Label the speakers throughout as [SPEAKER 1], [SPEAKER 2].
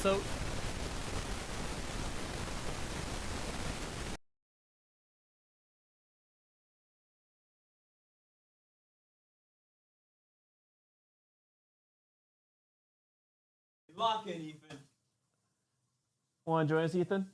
[SPEAKER 1] So
[SPEAKER 2] lock in, Ethan.
[SPEAKER 3] Want to join us, Ethan?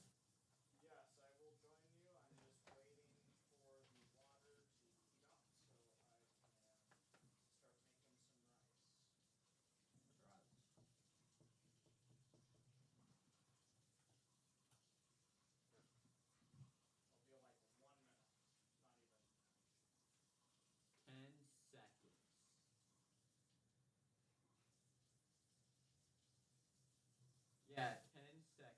[SPEAKER 2] Yeah, 10 seconds.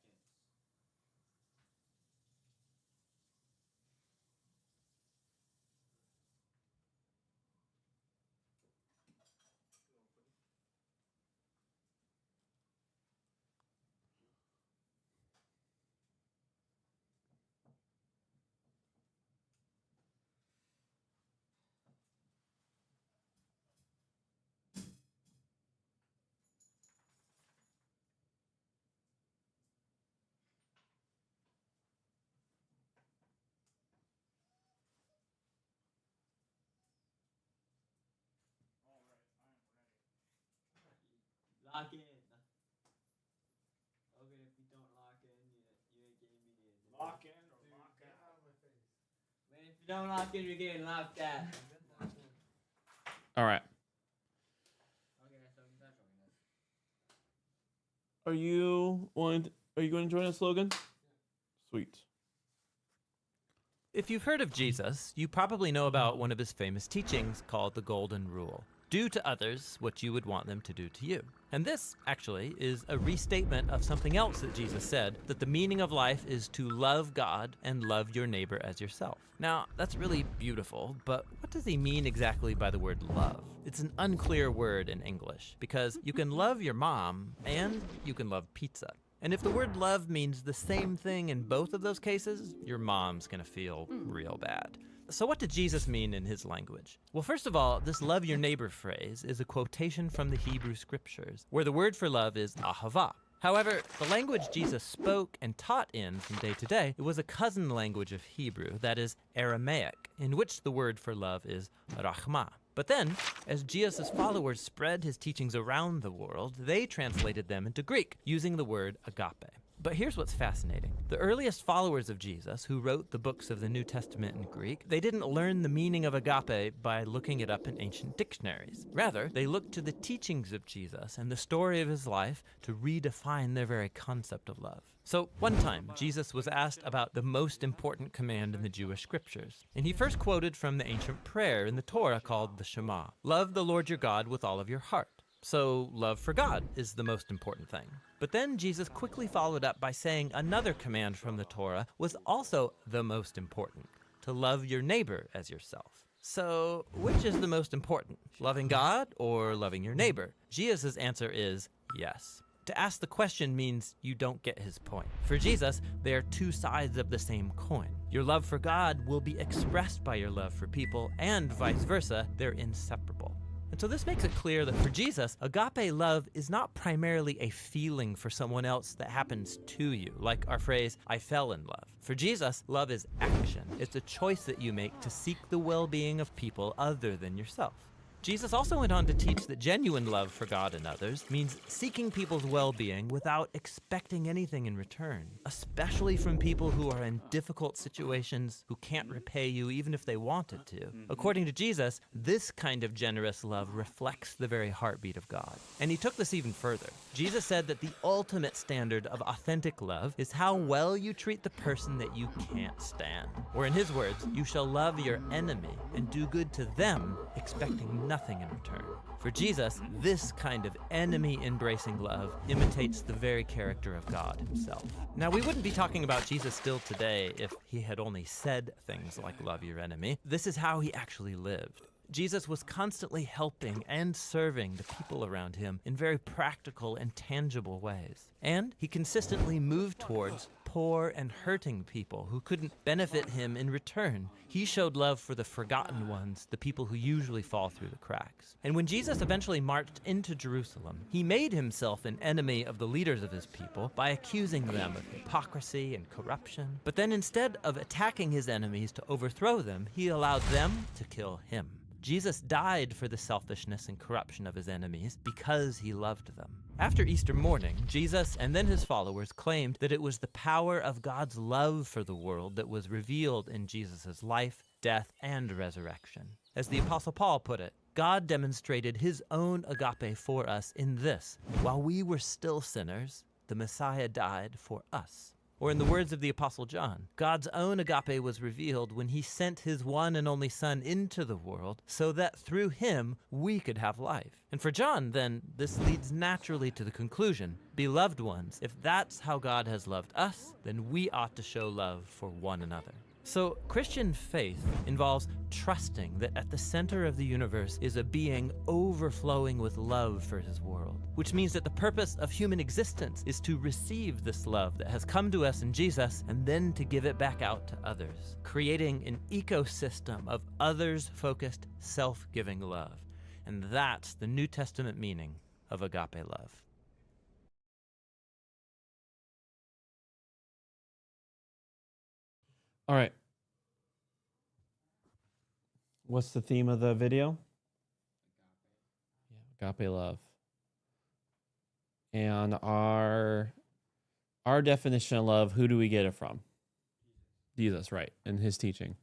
[SPEAKER 2] Lock in. Okay, if you don't lock in, you ain't getting me in.
[SPEAKER 4] Lock in or lock out?
[SPEAKER 2] Man, if you don't lock in, you're getting locked out.
[SPEAKER 3] All right.
[SPEAKER 2] Okay, so that's joining us.
[SPEAKER 3] Are you going to join us, Logan? Sweet.
[SPEAKER 1] if you've heard of Jesus, you probably know about one of his famous teachings called the Golden Rule. Do to others what you would want them to do to you. And this, actually, is a restatement of something else that Jesus said, that the meaning of life is to love God and love your neighbor as yourself. Now, that's really beautiful, but what does he mean exactly by the word love? It's an unclear word in English, because you can love your mom and you can love pizza. And if the word love means the same thing in both of those cases, your mom's gonna feel real bad. So what did Jesus mean in his language? Well, first of all, this love your neighbor phrase is a quotation from the Hebrew scriptures, where the word for love is ahava. However, the language Jesus spoke and taught in from day to day, it was a cousin language of Hebrew, that is Aramaic, in which the word for love is rachma. But then, as Jesus' followers spread his teachings around the world, they translated them into Greek, using the word agape. But here's what's fascinating. The earliest followers of Jesus, who wrote the books of the New Testament in Greek, they didn't learn the meaning of agape by looking it up in ancient dictionaries. Rather, they looked to the teachings of Jesus and the story of his life to redefine their very concept of love. So one time, Jesus was asked about the most important command in the Jewish scriptures. And he first quoted from the ancient prayer in the Torah called the Shema. Love the Lord your God with all of your heart. So love for God is the most important thing. But then Jesus quickly followed up by saying another command from the Torah was also the most important, to love your neighbor as yourself. So which is the most important, loving God or loving your neighbor? Jesus' answer is yes. To ask the question means you don't get his point. For Jesus, they are two sides of the same coin. Your love for God will be expressed by your love for people, and vice versa, they're inseparable. And so this makes it clear that for Jesus, agape love is not primarily a feeling for someone else that happens to you, like our phrase, I fell in love. For Jesus, love is action. It's a choice that you make to seek the well-being of people other than yourself. Jesus also went on to teach that genuine love for God and others means seeking people's well-being without expecting anything in return, especially from people who are in difficult situations, who can't repay you even if they wanted to. According to Jesus, this kind of generous love reflects the very heartbeat of God. And he took this even further. Jesus said that the ultimate standard of authentic love is how well you treat the person that you can't stand. Or in his words, you shall love your enemy and do good to them, expecting nothing in return. For Jesus, this kind of enemy-embracing love imitates the very character of God himself. Now, we wouldn't be talking about Jesus still today if he had only said things like love your enemy. This is how he actually lived. Jesus was constantly helping and serving the people around him in very practical and tangible ways. And he consistently moved towards poor and hurting people who couldn't benefit him in return. He showed love for the forgotten ones, the people who usually fall through the cracks. And when Jesus eventually marched into Jerusalem, he made himself an enemy of the leaders of his people by accusing them of hypocrisy and corruption. But then instead of attacking his enemies to overthrow them, he allowed them to kill him. Jesus died for the selfishness and corruption of his enemies because he loved them. After Easter morning, Jesus and then his followers claimed that it was the power of God's love for the world that was revealed in Jesus' life, death, and resurrection. As the Apostle Paul put it, God demonstrated his own agape for us in this: while we were still sinners, the Messiah died for us. Or in the words of the Apostle John, God's own agape was revealed when he sent his one and only Son into the world so that through him we could have life. And for John, then, this leads naturally to the conclusion: beloved ones, if that's how God has loved us, then we ought to show love for one another. So Christian faith involves trusting that at the center of the universe is a being overflowing with love for his world, which means that the purpose of human existence is to receive this love that has come to us in Jesus and then to give it back out to others, creating an ecosystem of others-focused, self-giving love. And that's the New Testament meaning of agape love.
[SPEAKER 3] All right. What's the theme of the video? Yeah, agape love. And our definition of love, who do we get it from? Jesus, right, and his teaching.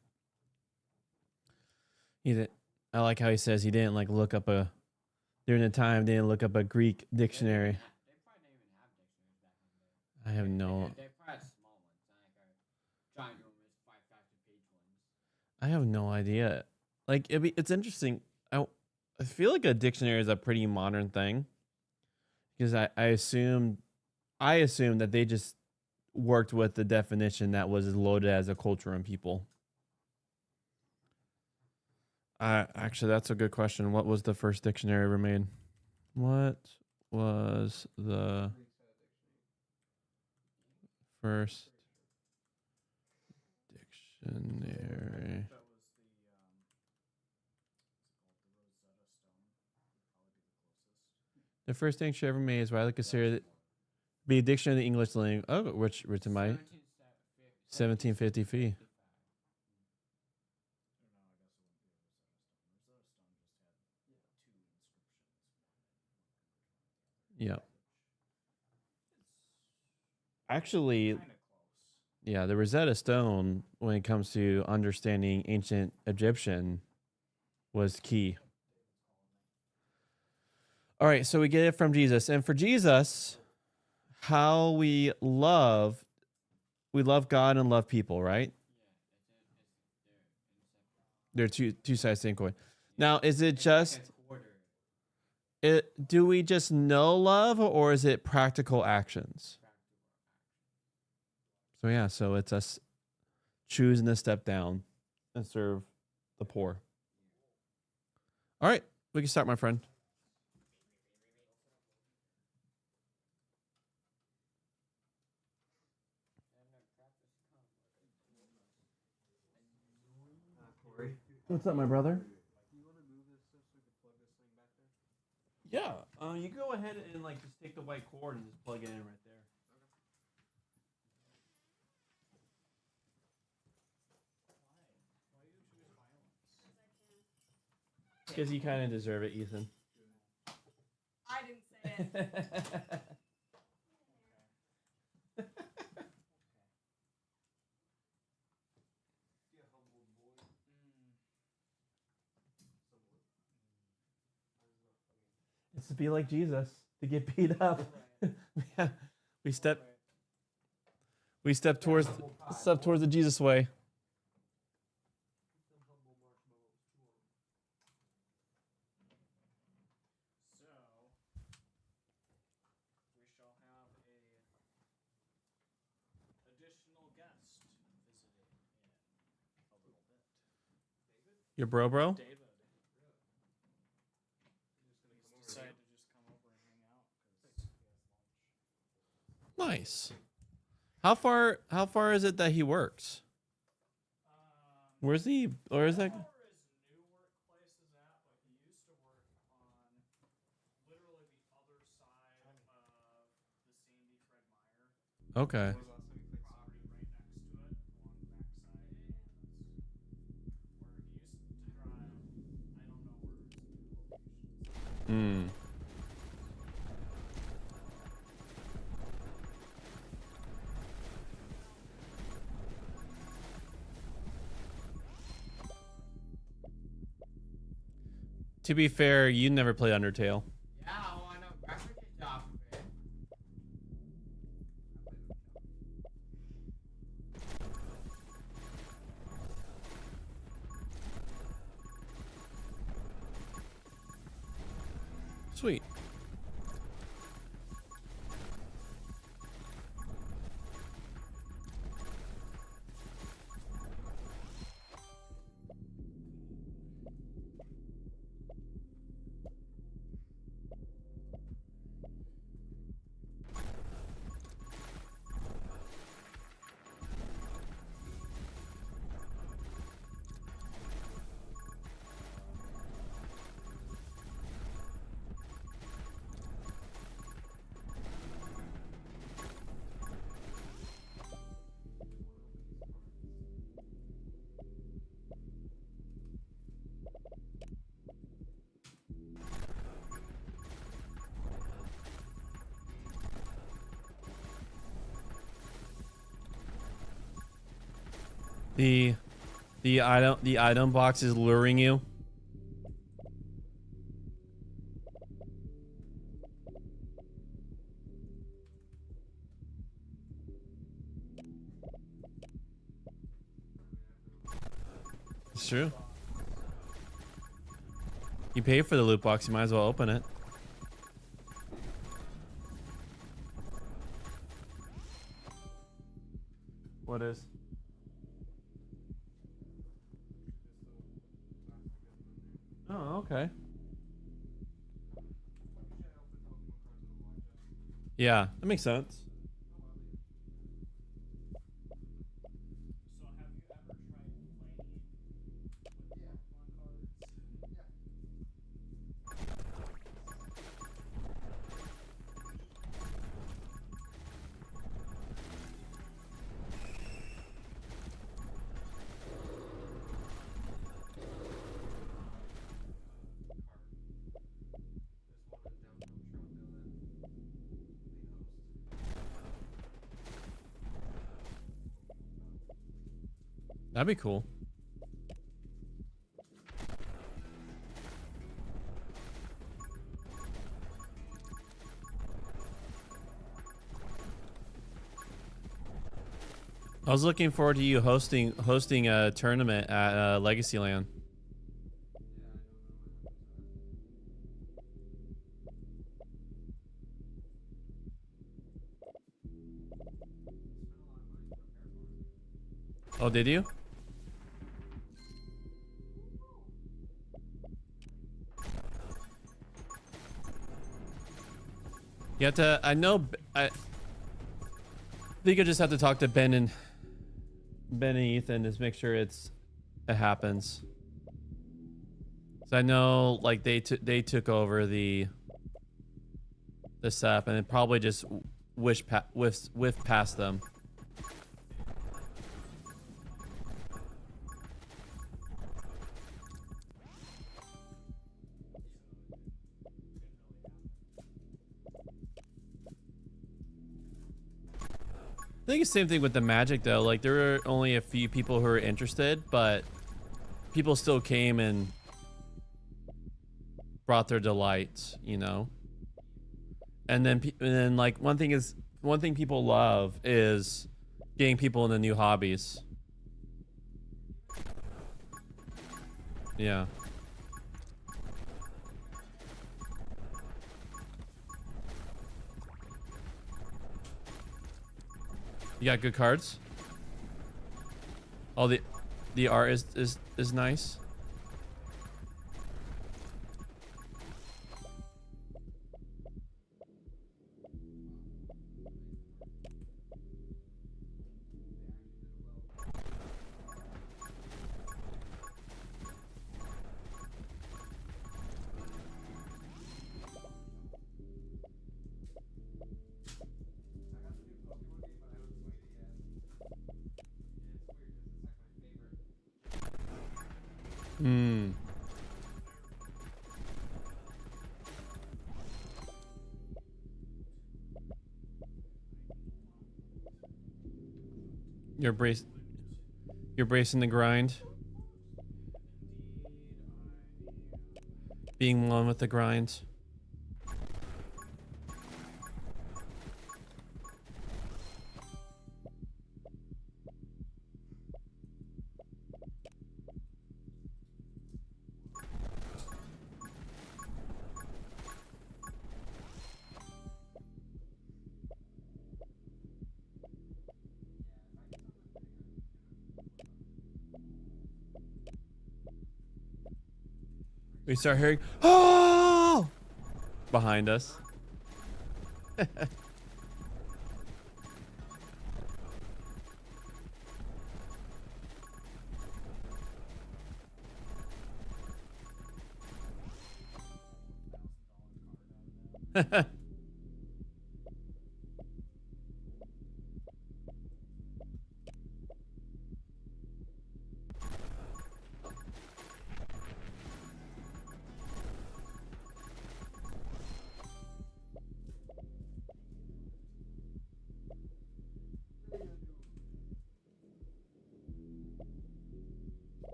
[SPEAKER 3] I like how he says he didn't like look up during the time, didn't look up a Greek dictionary.
[SPEAKER 2] They probably didn't even have dictionaries back in the day.
[SPEAKER 3] I have no
[SPEAKER 2] They probably had small ones, like giant Romans, 5,000-page ones.
[SPEAKER 3] I have no idea. Like it's interesting. I feel like a dictionary is a pretty modern thing, because I assume that they just worked with the definition that was loaded as a culture and people. Actually, that's a good question. What was the first dictionary ever made? What was the first dictionary? The first dictionary ever made is widely considered to be a dictionary of the English language. Oh, which written by 1750. Yeah. Actually, yeah, the Rosetta Stone, when it comes to understanding ancient Egyptian, was key. All right, so we get it from Jesus. And for Jesus, how we love God and love people, right? They're two sides of the same coin. Now, is it just do we just know love, or is it practical actions? So yeah, so it's us choosing to step down and serve the poor. All right, we can start, my friend. What's up, my brother? Yeah, you go ahead and like just take the white cord and just plug it in right there. Because you kind of deserve it, Ethan.
[SPEAKER 4] I didn't say it.
[SPEAKER 3] It's to be like Jesus, to get beat up. Yeah, we step towards the Jesus way. Your bro?
[SPEAKER 5] David. Decided to just come over and hang out.
[SPEAKER 3] Nice. How far is it that he works? Where's he? Or is that?
[SPEAKER 5] Where his new workplace is at, but he used to work on literally the other side of the Sandy Fred Meyer
[SPEAKER 3] Okay.
[SPEAKER 5] property right next to it along the backside. Where he used to drive. I don't know where his new location is.
[SPEAKER 3] Hmm. To be fair, you never played Undertale.
[SPEAKER 2] Yeah, I want to graphic off of it.
[SPEAKER 3] Sweet. The item box is luring you. It's true. You pay for the loot box, you might as well open it. What is? Oh, okay. Yeah, that makes sense.
[SPEAKER 5] So have you ever tried playing with Pokemon cards?
[SPEAKER 3] That'd be cool. I was looking forward to you hosting a tournament at Legacyland. Oh, did you? You have to. I know. I think I just have to talk to Ben and Ethan to make sure it happens. So I know, like they took over the setup and it probably just whiffed past them. I think it's the same thing with the Magic though. Like there were only a few people who were interested, but people still came and brought their delight, you know. And then like one thing people love is getting people into new hobbies. Yeah. You got good cards? Oh, the art is nice. Hmm. You're brace. You're bracing the grind. Being one with the grind. We start hearing, oh, behind us.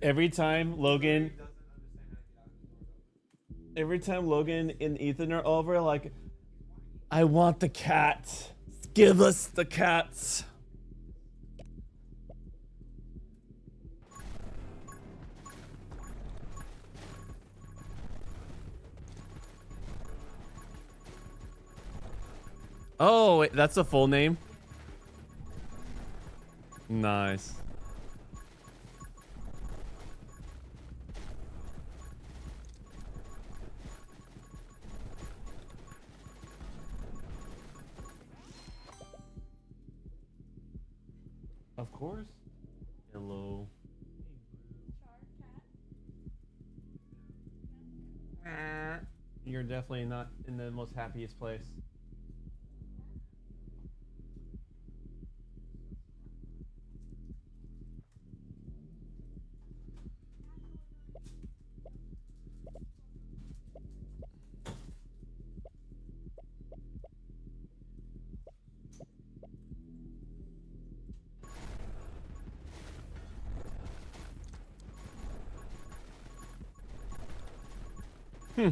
[SPEAKER 3] Every time Logan and Ethan are over, like, I want the cat. Give us the cats. Oh, wait, that's the full name? Nice. Of course. Hello. You're definitely not in the most happiest place. Hmm.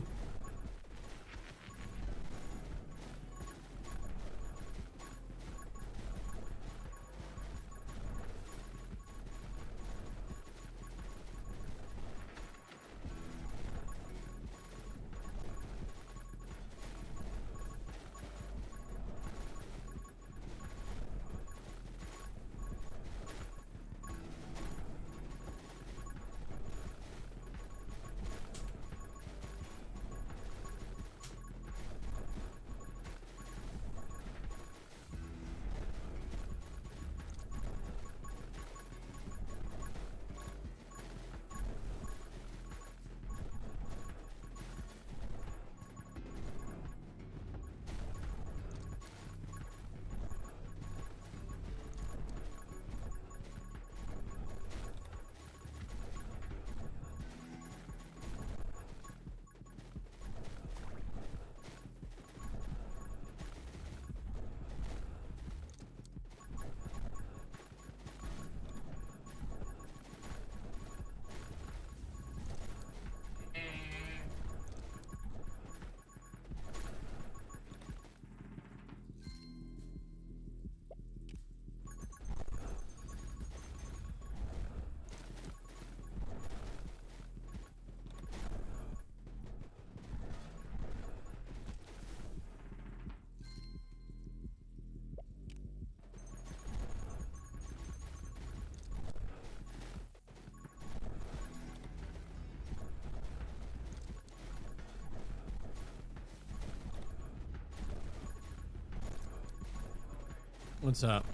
[SPEAKER 3] What's up?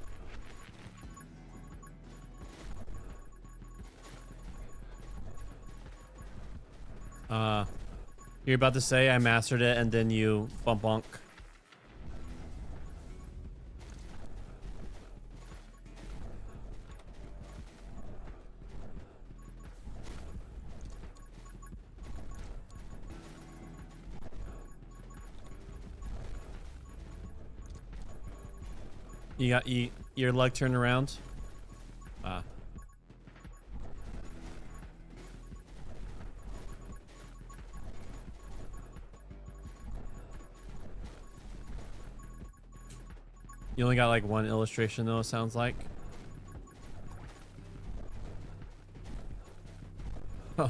[SPEAKER 3] You're about to say I mastered it and then you bump bonk. You got your leg turned around? Ah. You only got like one illustration though, it sounds like. Huh.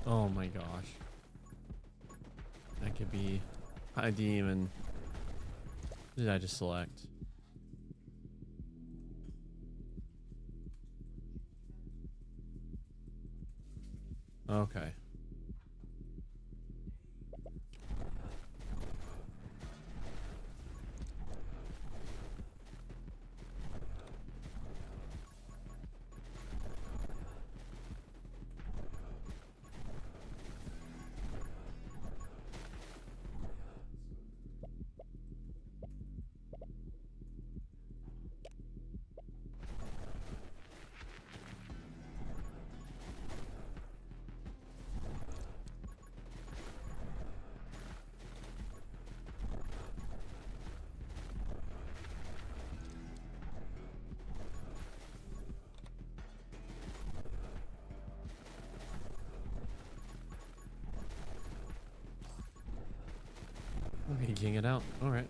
[SPEAKER 3] Oh my gosh. That could be high demon. What did I just select? Okay. Okay, getting it out. All right.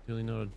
[SPEAKER 3] Duly noted.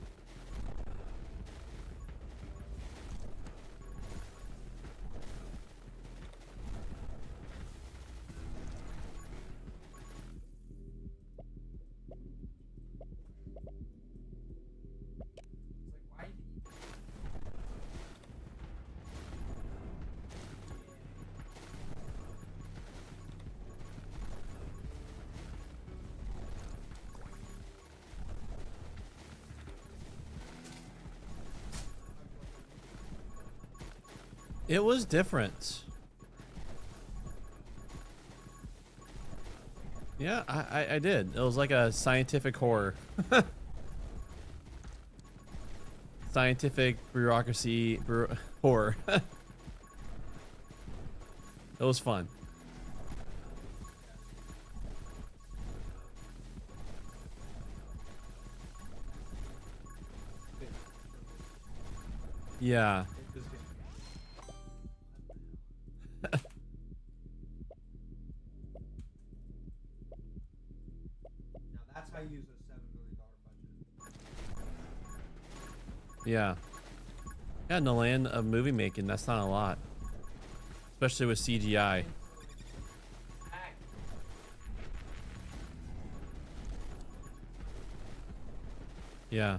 [SPEAKER 3] It was different. Yeah, I did. It was like a scientific horror. Scientific bureaucracy horror. It was fun. Yeah.
[SPEAKER 2] Now that's how you use a $7 million budget.
[SPEAKER 3] Yeah. Yeah, in the land of movie making, that's not a lot. Especially with CGI. Yeah.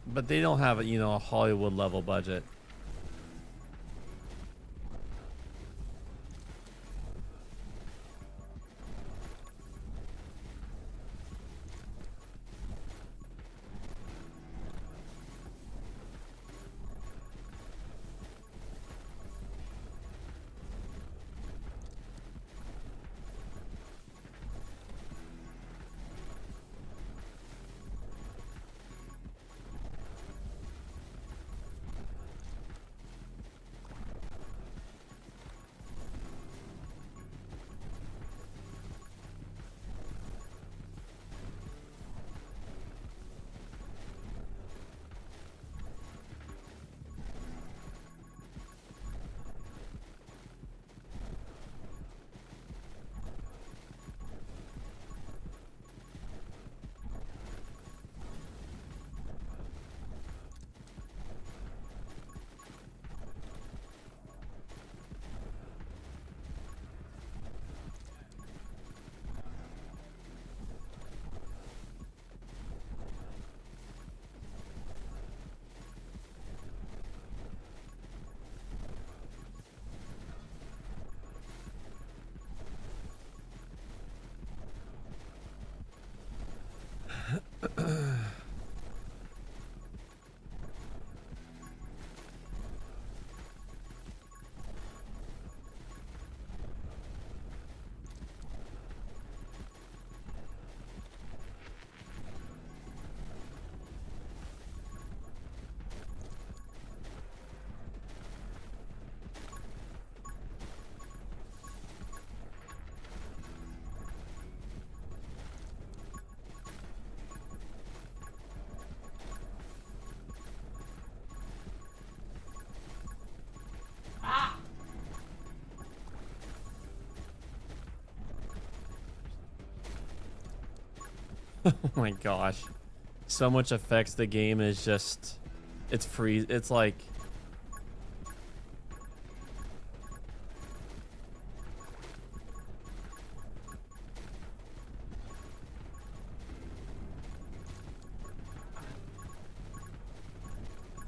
[SPEAKER 3] But they don't have a, you know, a Hollywood level budget. Oh my gosh. So much affects the game is just it's free. It's like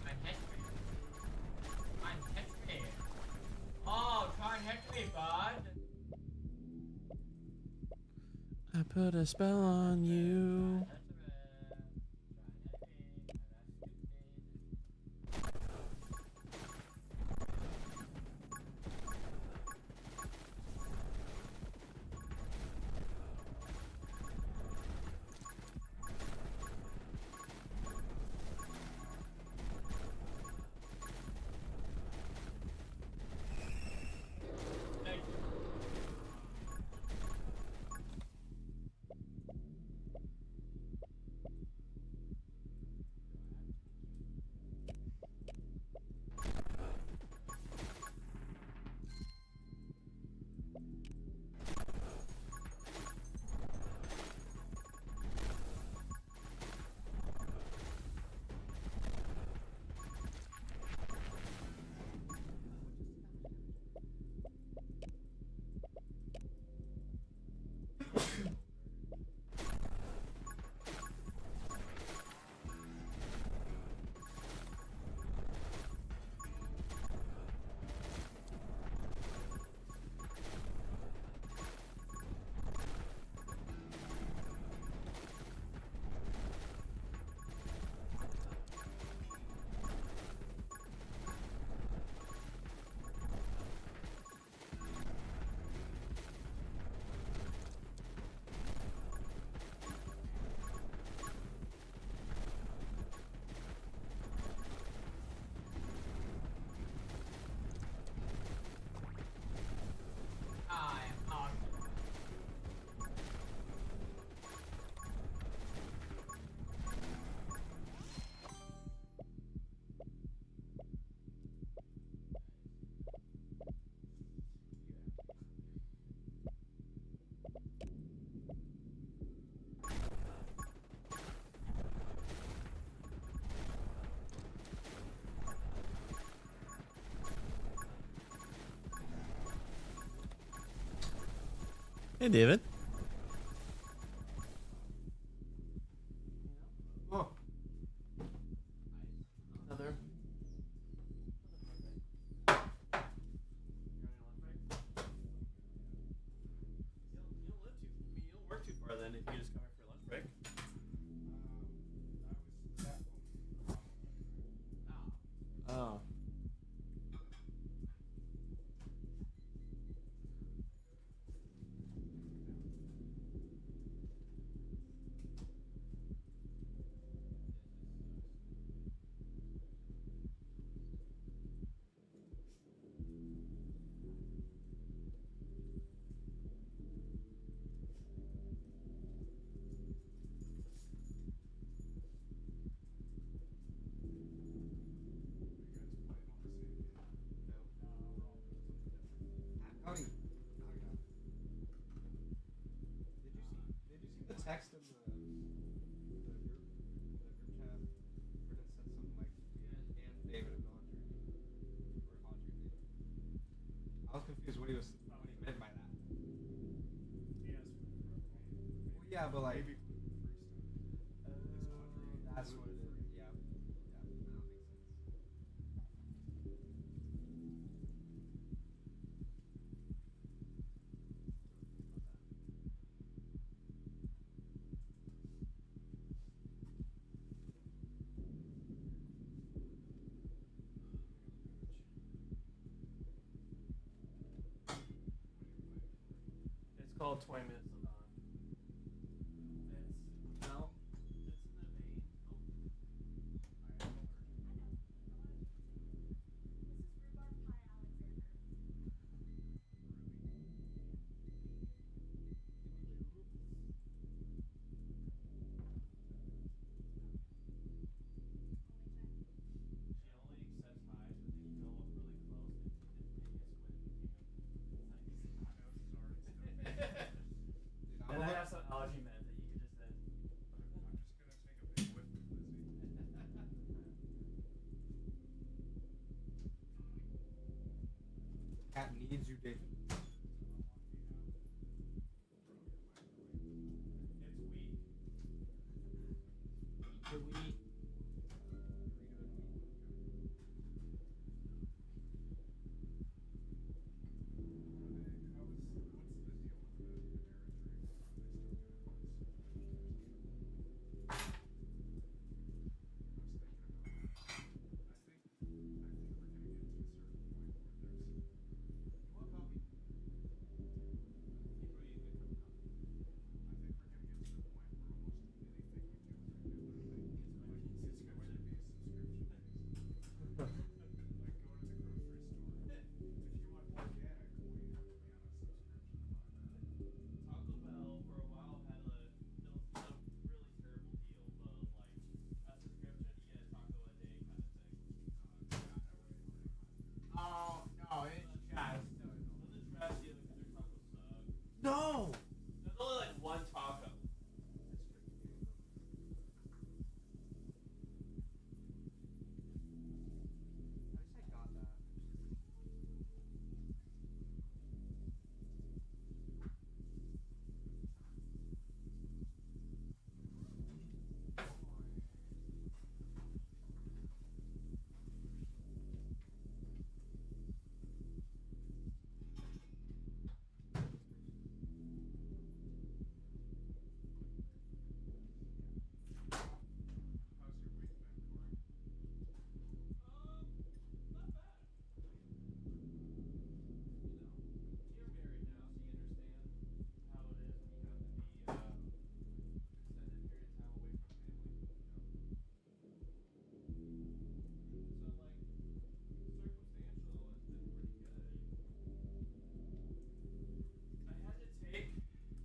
[SPEAKER 2] Try and hit me. Try and hit me. Oh, try and hit me, bud.
[SPEAKER 3] I put a spell on you. Hey, David.
[SPEAKER 2] Oh.
[SPEAKER 3] Another. You don't work too far then if you just come here for lunch break. Oh.
[SPEAKER 2] Howdy. Did you see the text in the group chat? Where it said something like and David and Audrey or Audrey? I was confused what he meant by that.
[SPEAKER 5] Yes.
[SPEAKER 2] Well, yeah, but like that's what it is. Yeah. Yeah, that makes sense.
[SPEAKER 3] It's called 20 Minutes of Dawn. It's no. It's in the vein. She only accepts highs when they go up really close and maybe a squid if you can.
[SPEAKER 2] Dude,
[SPEAKER 3] And I have some allergy meds that you could just then
[SPEAKER 1] Should we? Taco Bell for a while had a really terrible deal, a subscription you get a taco a day kind of thing.
[SPEAKER 2] Oh no, it's trash.
[SPEAKER 1] It was a trash deal because their tacos suck.
[SPEAKER 2] No.
[SPEAKER 1] There's only like one taco.
[SPEAKER 2] I wish I got that.
[SPEAKER 5] How's your week been, Corey?
[SPEAKER 1] Not bad. You're married now, so you understand how it is when you have to be extended period of time away from family. So like circumstantial, it's been pretty good. I had to take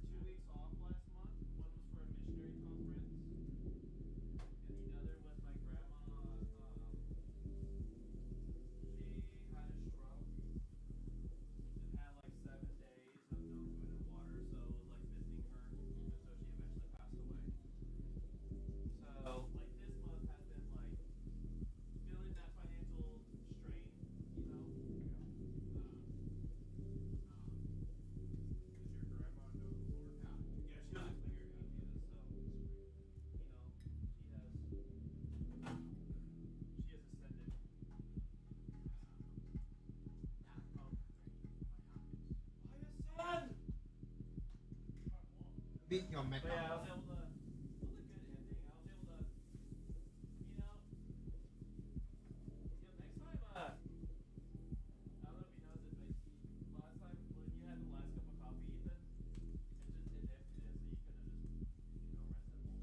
[SPEAKER 1] 2 weeks off last month. One was for a missionary conference, and the other was my grandma. She had a stroke and had like 7 days of no food and water, so it was like visiting her, and so she eventually passed away. So like this month has been like feeling that financial strain, you know.
[SPEAKER 5] Does your grandma know the Lord?
[SPEAKER 1] Yeah, she was a clear in Jesus, so you know she has ascended. Why ascend?
[SPEAKER 2] Beat your
[SPEAKER 1] But yeah, I was
[SPEAKER 2] McDonald's.
[SPEAKER 1] able to. It was a good ending. I was able to, you know, next time. I don't know if he knows it, but last time when you had the last cup of coffee, Ethan, it emptied it, so you could have just,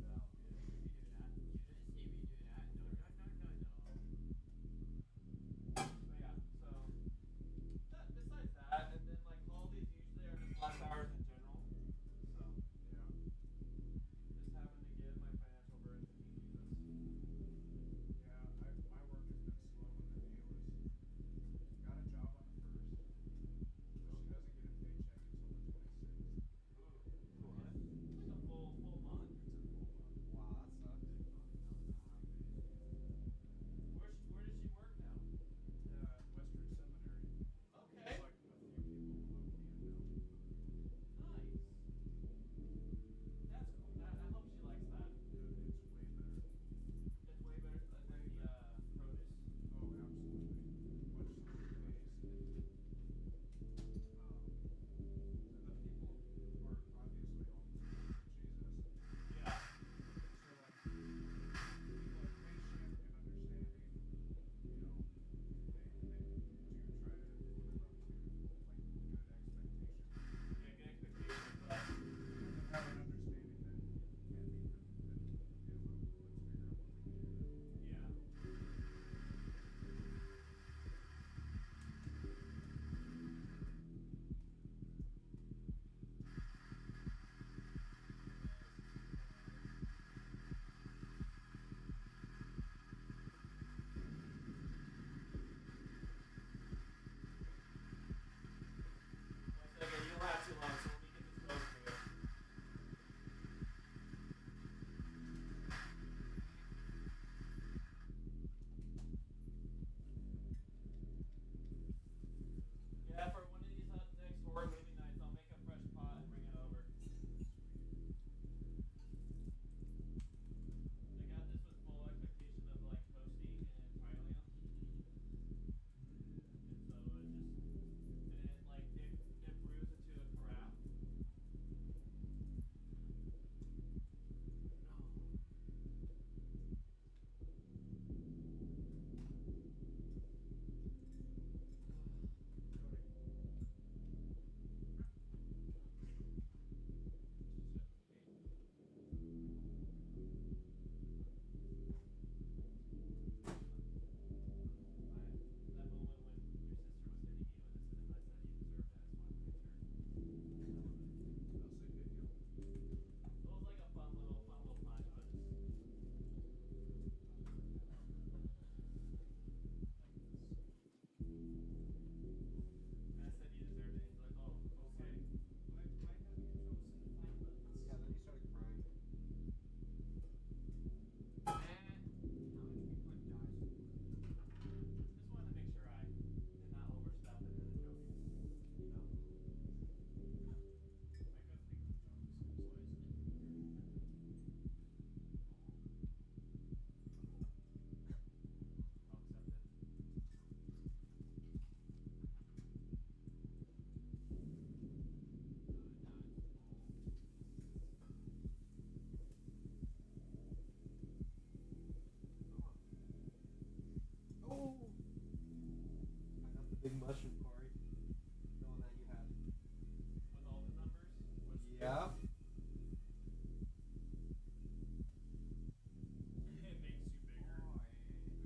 [SPEAKER 1] rinsed and pulled it out. You didn't see me do that. You didn't see me do that. No, no, no, no, no. But yeah, so besides that, and then like holidays usually are just last hours in general. So.
[SPEAKER 5] Yeah.
[SPEAKER 1] This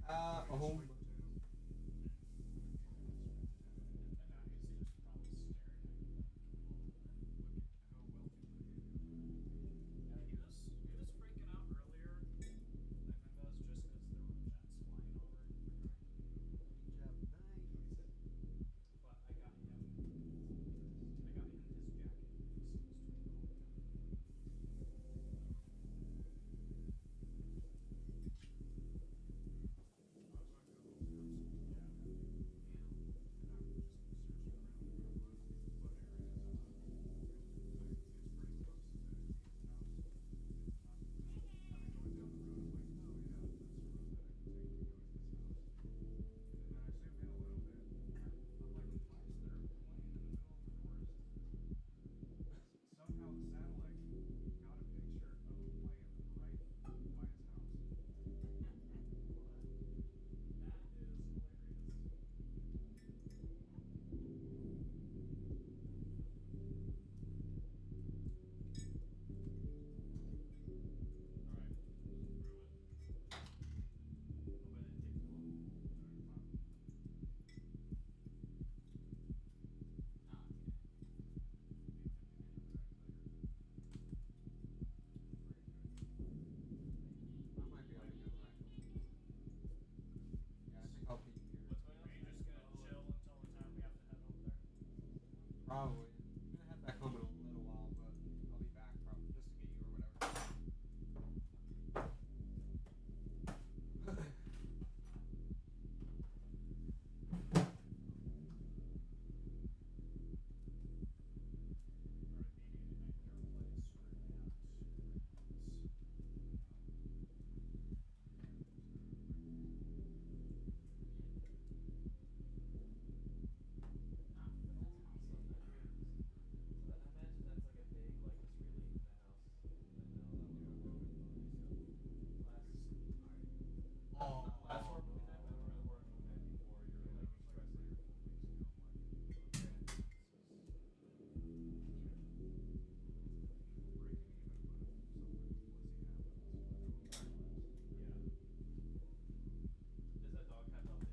[SPEAKER 2] A home.
[SPEAKER 5] He was freaking out earlier. I think that was just because there were jets flying over. But I got him his jacket. He seems to have calmed down.
[SPEAKER 2] Somehow the satellite got a picture of a plane right by his house.
[SPEAKER 5] That is hilarious.
[SPEAKER 2] I might be able to go right. Yeah, I think I'll be here.
[SPEAKER 5] Are you just gonna chill until the time we have to head over there?
[SPEAKER 2] Probably. I'm gonna head back home in a little while, but I'll be back probably just to get you or whatever.
[SPEAKER 5] Yeah. He's like, bro, thank you.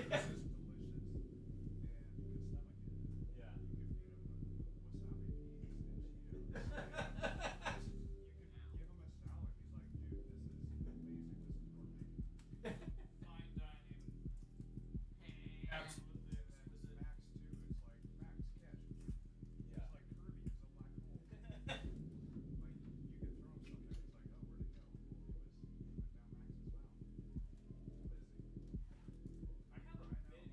[SPEAKER 2] This is delicious and good stomach.
[SPEAKER 5] Yeah.
[SPEAKER 2] You could feed him wasabi beans and Cheetos. You could give him a salad. He's like, dude, this is amazing. This is gourmet.
[SPEAKER 5] Fine dining. Absolutely
[SPEAKER 2] And then
[SPEAKER 5] exquisite.
[SPEAKER 2] Max too. It's like Max catch.
[SPEAKER 5] Yeah.
[SPEAKER 2] It's like Kirby is a black hole. Like you could throw him something. It's like, oh, where'd it go? It went down Max's mouth. Busy.
[SPEAKER 5] I have a big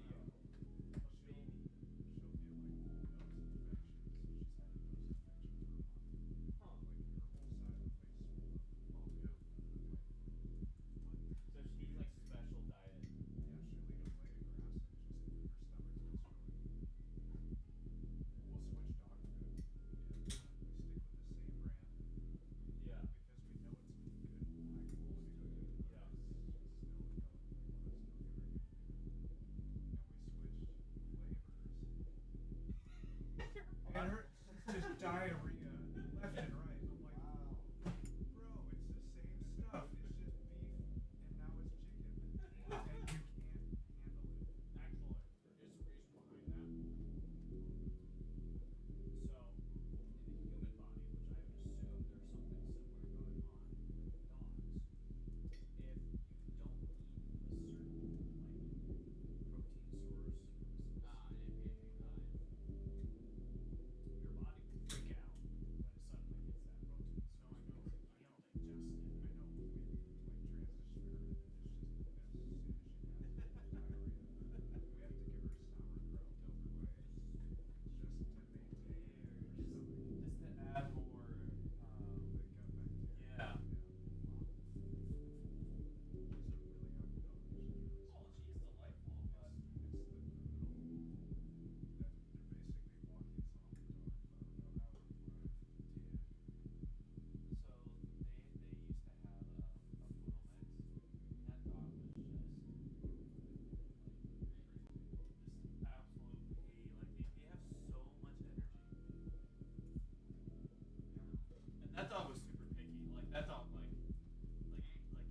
[SPEAKER 3] That dog was super picky. Like that dog, like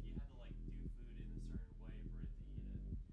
[SPEAKER 3] you had to like do food in a certain way for it to eat it.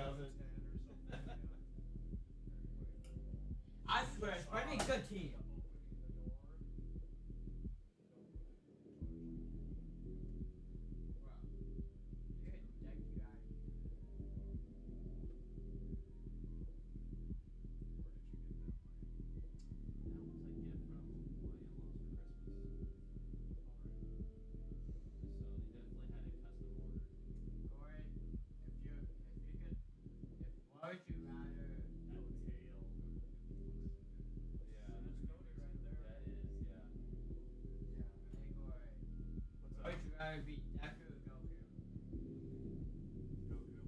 [SPEAKER 3] 2010
[SPEAKER 2] or something.
[SPEAKER 6] I swear, it's pretty good to you. Would you rather?
[SPEAKER 3] That was hail. Yeah,
[SPEAKER 5] That's Cody right there.
[SPEAKER 3] that is, yeah.
[SPEAKER 6] Hey, Corey. Would you rather be Deku or Goku?
[SPEAKER 3] Goku.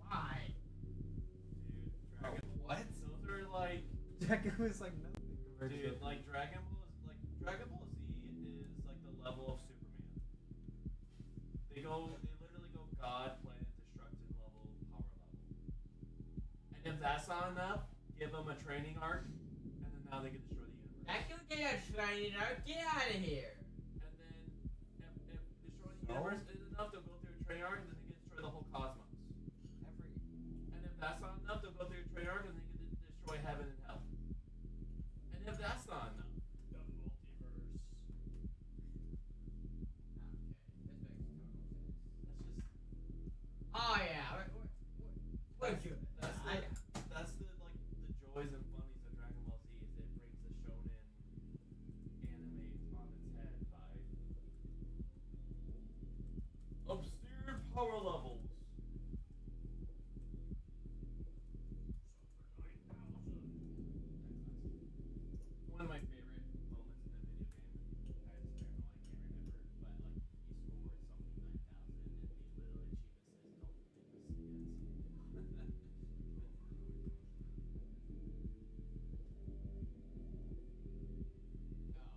[SPEAKER 6] Why?
[SPEAKER 3] Dude, Dragon
[SPEAKER 2] What?
[SPEAKER 3] Those are like,
[SPEAKER 2] Deku is like nothing compared to
[SPEAKER 3] dude,
[SPEAKER 2] Goku.
[SPEAKER 3] like Dragon Ball is like Dragon Ball Z is like the level of Superman. They literally go God, planet, destruction level, power level. And if that's not enough, give them a training arc, and then now they can destroy the universe.
[SPEAKER 6] Deku get a training arc. Get out of here.
[SPEAKER 3] And then if destroying the universe isn't enough, they'll go through a training arc, and then they can destroy the whole cosmos. And if that's not enough, they'll go through a training arc, and they can destroy heaven and hell. And if that's not enough,
[SPEAKER 5] The multiverse.
[SPEAKER 6] Okay, this makes total sense.
[SPEAKER 3] that's just
[SPEAKER 6] Oh yeah, we're good.
[SPEAKER 3] that's the like the joys and funnies of Dragon Ball Z is it brings the shonen anime on its head by obscure power levels. One of my favorite moments in a video game, I swear, no, I can't remember, but like he scored something 9,000 and the little achievement says don't make mistakes. Are you looking at game something like that?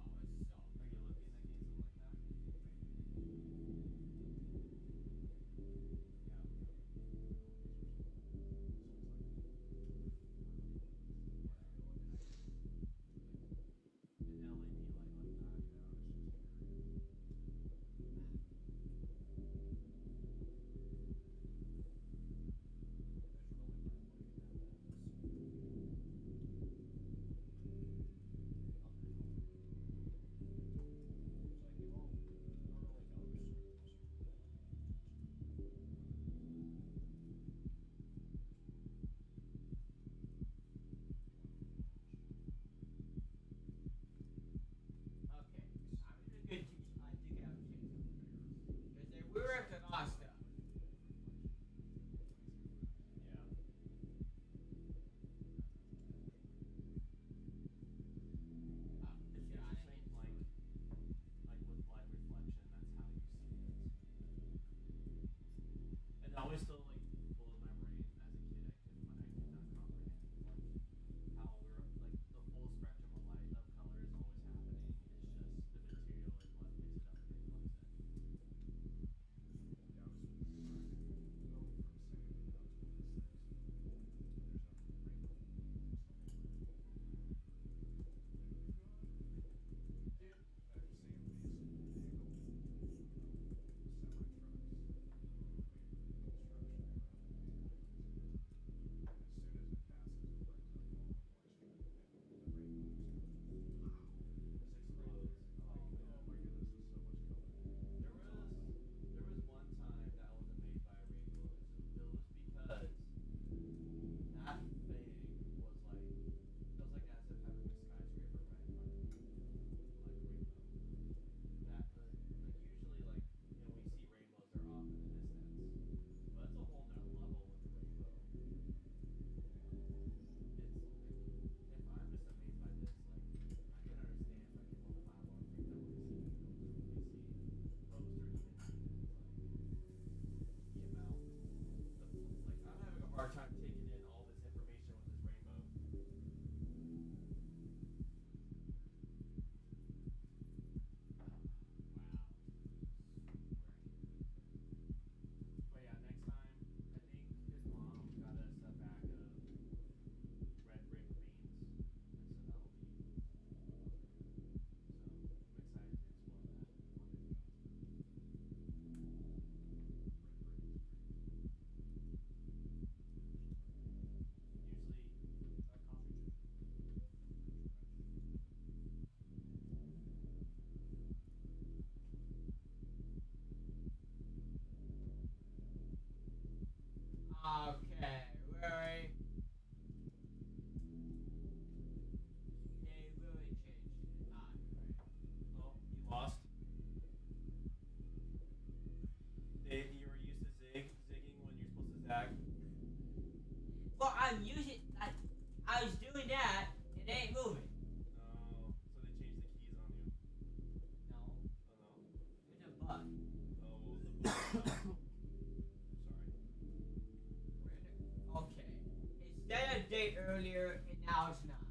[SPEAKER 6] earlier and now it's not.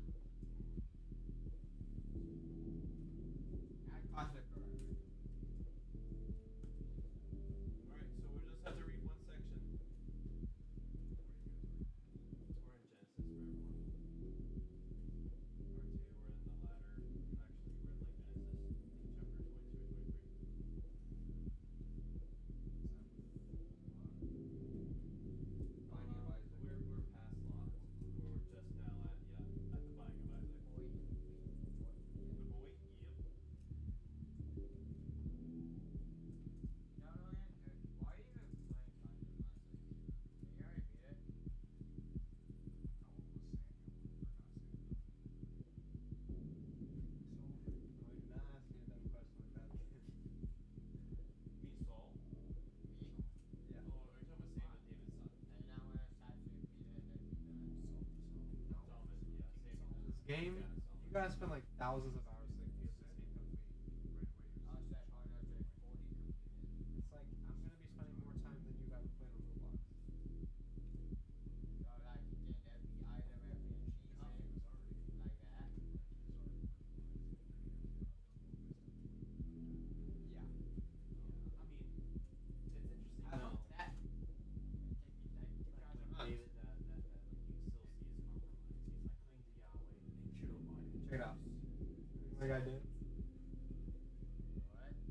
[SPEAKER 6] That costs a girl.
[SPEAKER 3] All right, so we just have to read one section. We're in Genesis for everyone. Part 2, we're in the latter. Actually, we're in like Genesis chapter 22 and 23.
[SPEAKER 2] Binding of Isaac.
[SPEAKER 3] We're past Lot. We're just now at the binding of Isaac.
[SPEAKER 6] Boy.
[SPEAKER 3] The boy. Yep.
[SPEAKER 6] No, why are you even playing Binding of Isaac? You already beat it.
[SPEAKER 5] How old was Samuel? Or not Samuel?
[SPEAKER 2] So, no, you're not asking a dumb question like that.
[SPEAKER 3] You mean Saul?
[SPEAKER 6] Me?
[SPEAKER 2] Yeah.
[SPEAKER 3] Oh, are you talking about Samuel, David's son?
[SPEAKER 6] And then I'm gonna start to beat it and then be done.
[SPEAKER 2] No.
[SPEAKER 3] Solomon, yeah, Samuel.
[SPEAKER 2] This game,
[SPEAKER 3] Yeah, Solomon.
[SPEAKER 2] you guys spend like thousands of hours to get this game complete.
[SPEAKER 6] I'll set on up to 40 completed.
[SPEAKER 2] It's like I'm gonna be spending more time than you guys playing on Roblox.
[SPEAKER 6] So like getting every item, every achievement, like that.
[SPEAKER 2] Yeah.
[SPEAKER 3] I mean, it's interesting
[SPEAKER 2] I
[SPEAKER 3] though.
[SPEAKER 6] That take me like 2,000
[SPEAKER 3] Like
[SPEAKER 6] months.
[SPEAKER 3] David, that like you can still see his compromise. He's like cling to Yahweh and kill my
[SPEAKER 2] Check it out. Like I did.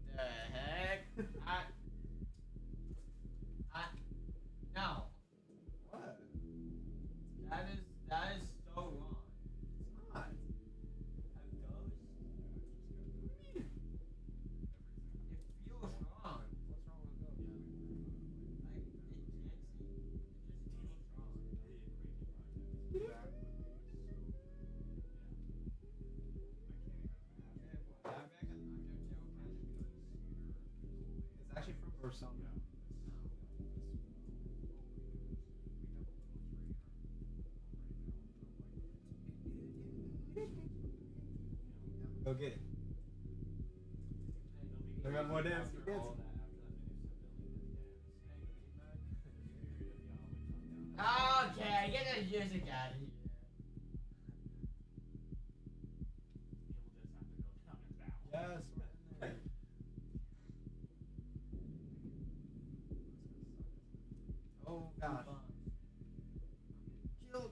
[SPEAKER 6] What the heck? No.
[SPEAKER 2] What?
[SPEAKER 6] That is so wrong.
[SPEAKER 2] It's not.
[SPEAKER 6] Have those? It feels wrong.
[SPEAKER 2] What's wrong with those?
[SPEAKER 6] Like it can't see. It just feels wrong.
[SPEAKER 3] Really a crazy project.
[SPEAKER 2] That would be so. I can't even imagine. It's actually from Persona. Go get it. I got more dance.
[SPEAKER 3] After all that, after that finished building his dance, this period of Yahweh come down.
[SPEAKER 6] Okay, get the music out of here.
[SPEAKER 3] He'll just have to go down and bow.
[SPEAKER 2] Yes, we're in there. Oh gosh. Killed.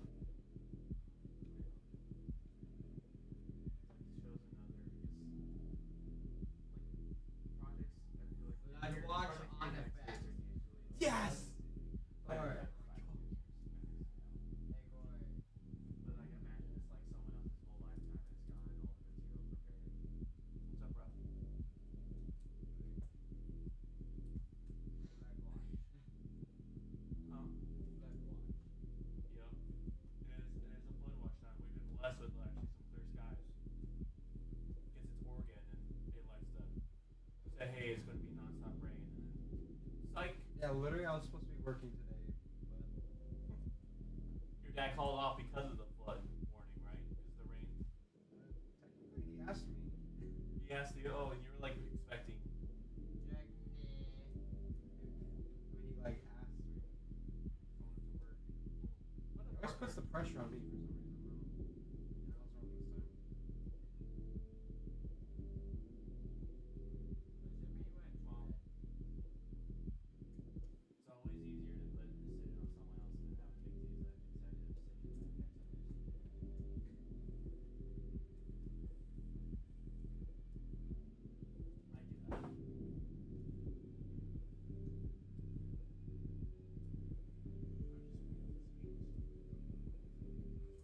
[SPEAKER 3] Shows another projects. I feel like
[SPEAKER 6] I'd watch
[SPEAKER 3] project
[SPEAKER 6] on
[SPEAKER 3] Apex
[SPEAKER 6] effect.
[SPEAKER 3] is usually
[SPEAKER 2] Yes.
[SPEAKER 3] like
[SPEAKER 6] Alright.
[SPEAKER 3] 5 years max,
[SPEAKER 6] Hey, go ahead.
[SPEAKER 3] But like imagine it's like someone else's whole lifetime and it's gotten all the material prepared. What's up, bro?
[SPEAKER 6] Red watch.
[SPEAKER 3] Huh?
[SPEAKER 6] Red watch.
[SPEAKER 3] Yep. It is a flood watch time. We've been blessed with actually some clear skies. Gets its Oregon and it likes to say, hey, it's going to be nonstop rain, and then psych.
[SPEAKER 2] Yeah, literally, I was supposed to be working today, but
[SPEAKER 3] Your dad called off because of the flood warning, right? Because of the rain.
[SPEAKER 2] technically he asked me.
[SPEAKER 3] He asked you, oh, and you were like expecting.
[SPEAKER 6] Jack, nah.
[SPEAKER 2] When he like asked me if I wanted to work.
[SPEAKER 3] What
[SPEAKER 2] He always puts the pressure on me for some reason. I don't know. Yeah, I was wrong this time.
[SPEAKER 3] Well, it's always easier to put a decision on someone else than have to make the executive decision that affects others. I do that.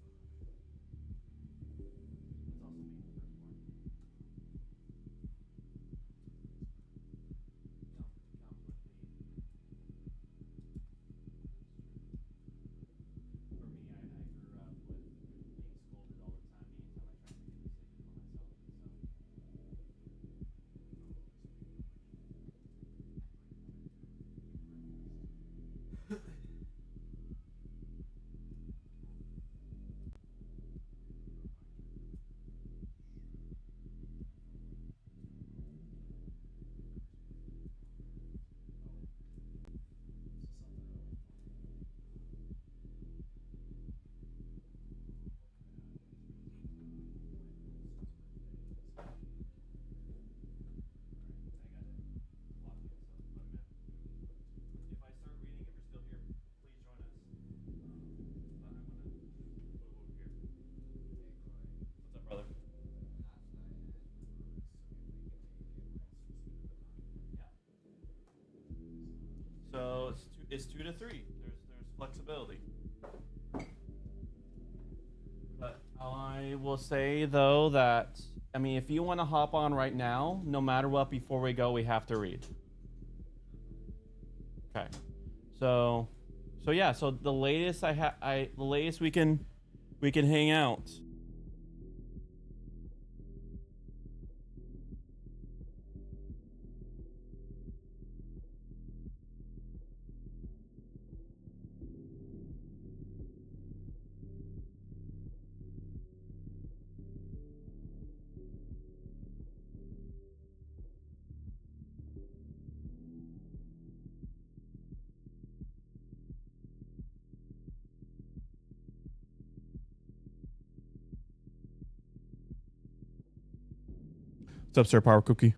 [SPEAKER 3] it's 2 to 3. There's flexibility. But I will say though that I mean, if you want to hop on right now, no matter what, before we go, we have to read. Okay. So yeah. So the latest the latest we can hang out. What's up, Sir Power Cookie?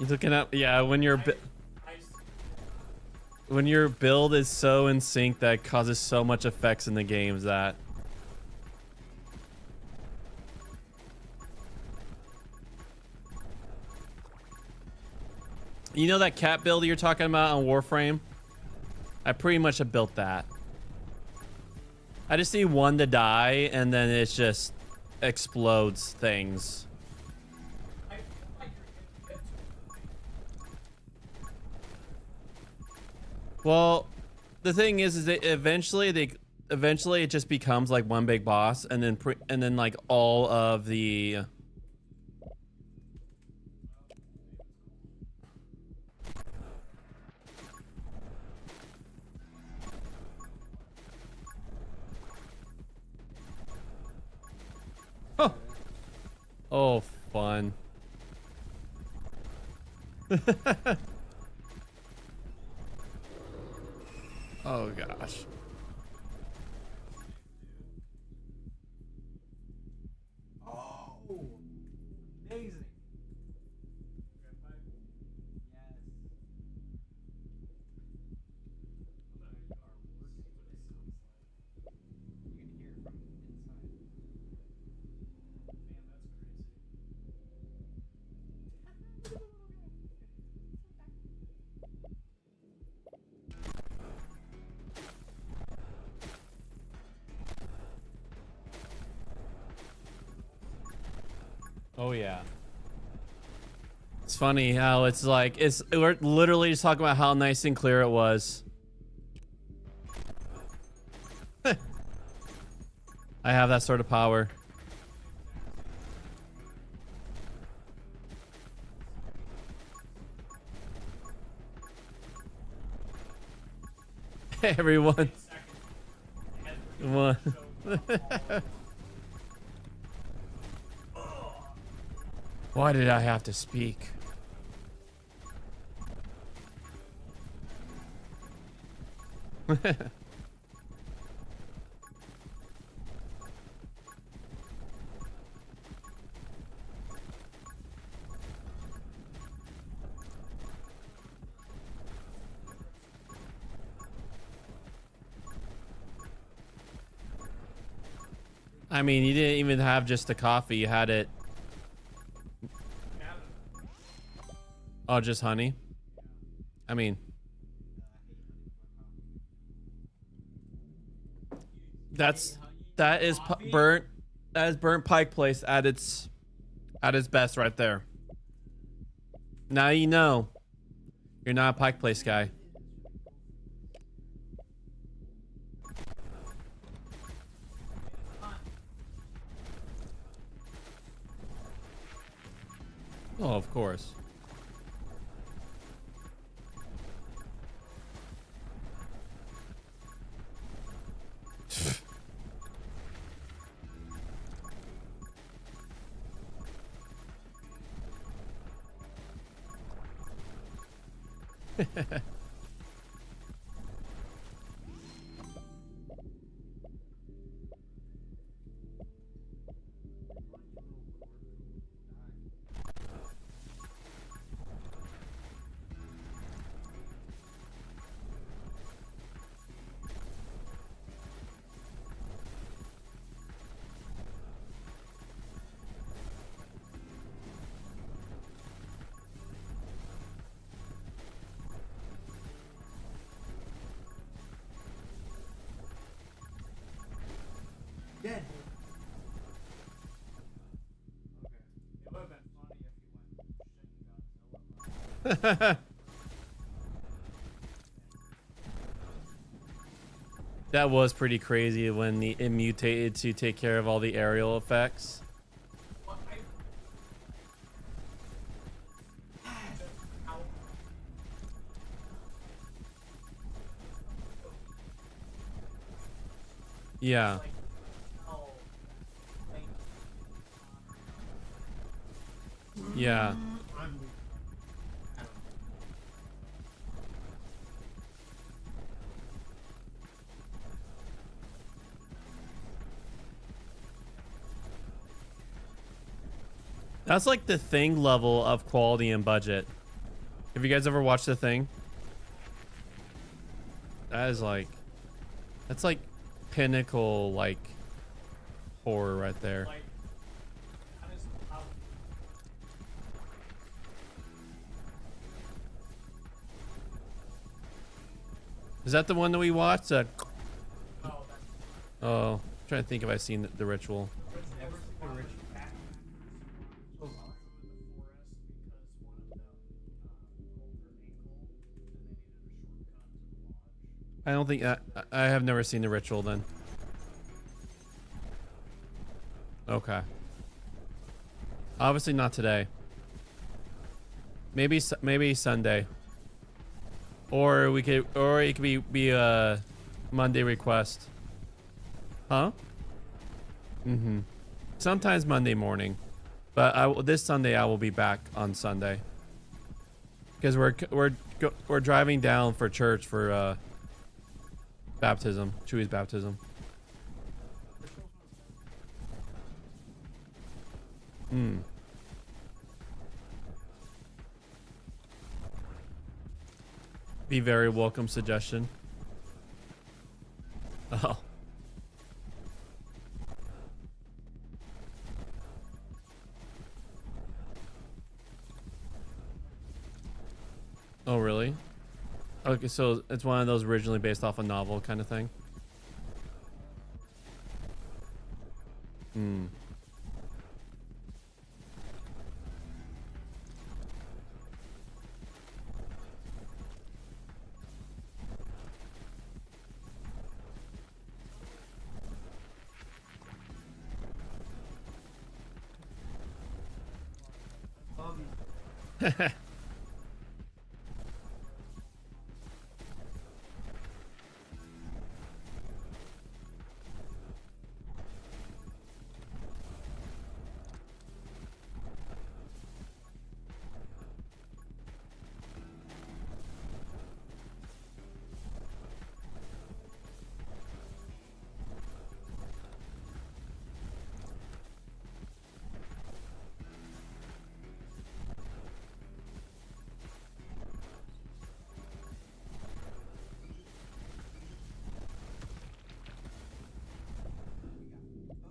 [SPEAKER 3] You looking up? Yeah, when your
[SPEAKER 5] I
[SPEAKER 3] when your build is so in sync that it causes so much effects in the games that. You know that cat build you're talking about on Warframe? I pretty much have built that. I just need one to die and then it just explodes things.
[SPEAKER 5] feel like you're getting
[SPEAKER 3] Well, the thing is that eventually it just becomes like one big boss, and then like all of the. Oh, oh, fun. Oh gosh.
[SPEAKER 2] Oh, amazing. Yes. You can hear it from inside.
[SPEAKER 3] Oh yeah. It's funny how it's like we're literally just talking about how nice and clear it was. I have that sort of power. Hey, everyone. One. Why did I have to speak? I mean, you didn't even have just the coffee, you had it. Oh, just honey? I mean, that is burnt pike place at its best right there. Now you know you're not a pike place guy. Oh, of course.
[SPEAKER 2] Dead.
[SPEAKER 5] It would have been funny if you went Shin Godzilla.
[SPEAKER 3] That was pretty crazy when it mutated to take care of all the aerial effects.
[SPEAKER 5] What
[SPEAKER 3] Yeah. Yeah. That's like the Thing level of quality and budget. Have you guys ever watched The Thing? That is like, that's like pinnacle like horror right there.
[SPEAKER 5] Like, that is how.
[SPEAKER 3] Is that the one that we watched?
[SPEAKER 5] Oh, that's
[SPEAKER 3] Oh, I'm trying to think if I've seen The Ritual.
[SPEAKER 2] Never seen the rich cat.
[SPEAKER 5] through the forest because one of them rolled their ankle and they needed a shortcut to the lodge.
[SPEAKER 3] I don't think I have never seen The Ritual then. Okay. Obviously not today. Maybe maybe Sunday. Or it could be a Monday request. Huh? Mm-hmm. Sometimes Monday morning. But this Sunday I will be back on Sunday. Because we're driving down for church for baptism, Chewy's baptism. Hmm. Be very welcome suggestion. Oh. Oh, really? Okay, so it's one of those originally based off a novel kind of thing. Hmm.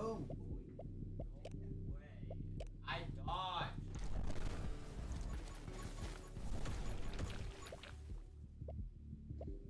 [SPEAKER 2] Oh,
[SPEAKER 6] I dodged. You wasted it.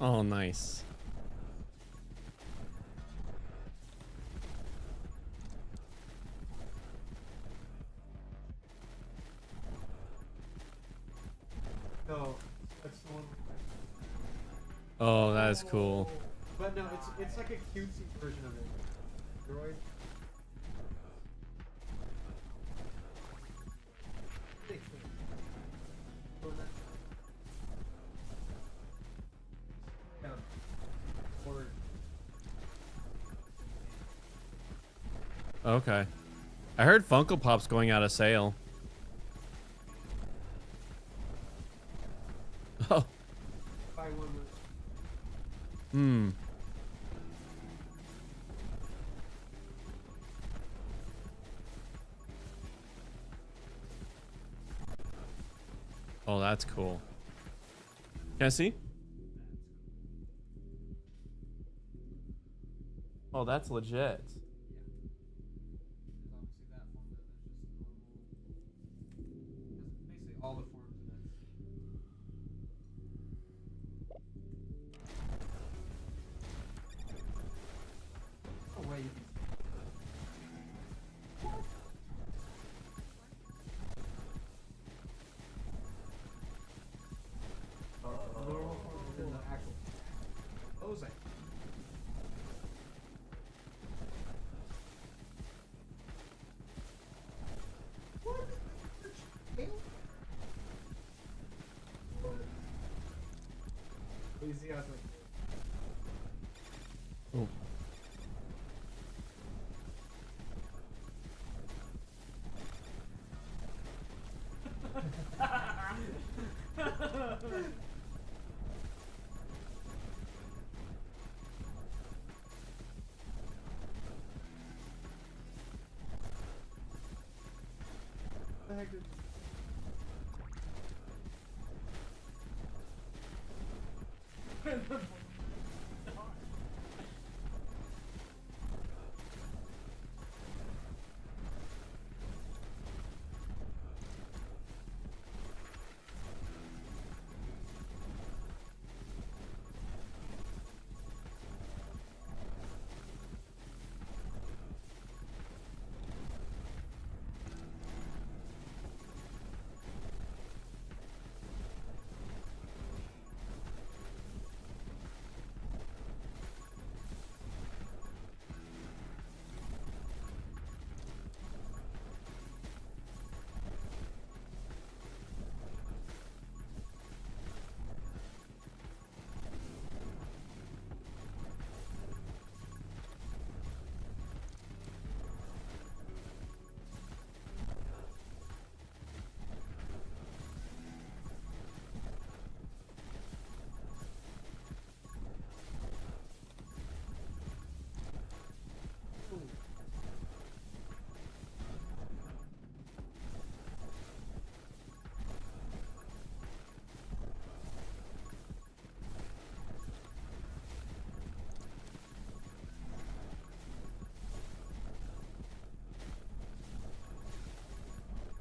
[SPEAKER 3] Oh, nice.
[SPEAKER 2] no, that's the one.
[SPEAKER 3] Oh, that is cool.
[SPEAKER 2] But no, it's like a cutesy version of it. Droid.
[SPEAKER 3] Okay. I heard Funko Pop's going out of sale. Oh.
[SPEAKER 2] Buy one with
[SPEAKER 3] Hmm. Oh, that's cool. Can I see? Oh, that's legit.
[SPEAKER 2] obviously that form, then there's just normal. Basically all the forms in it. No way you can. The normal form is in the actual posing. he has like.
[SPEAKER 3] Oh.
[SPEAKER 2] What the heck did?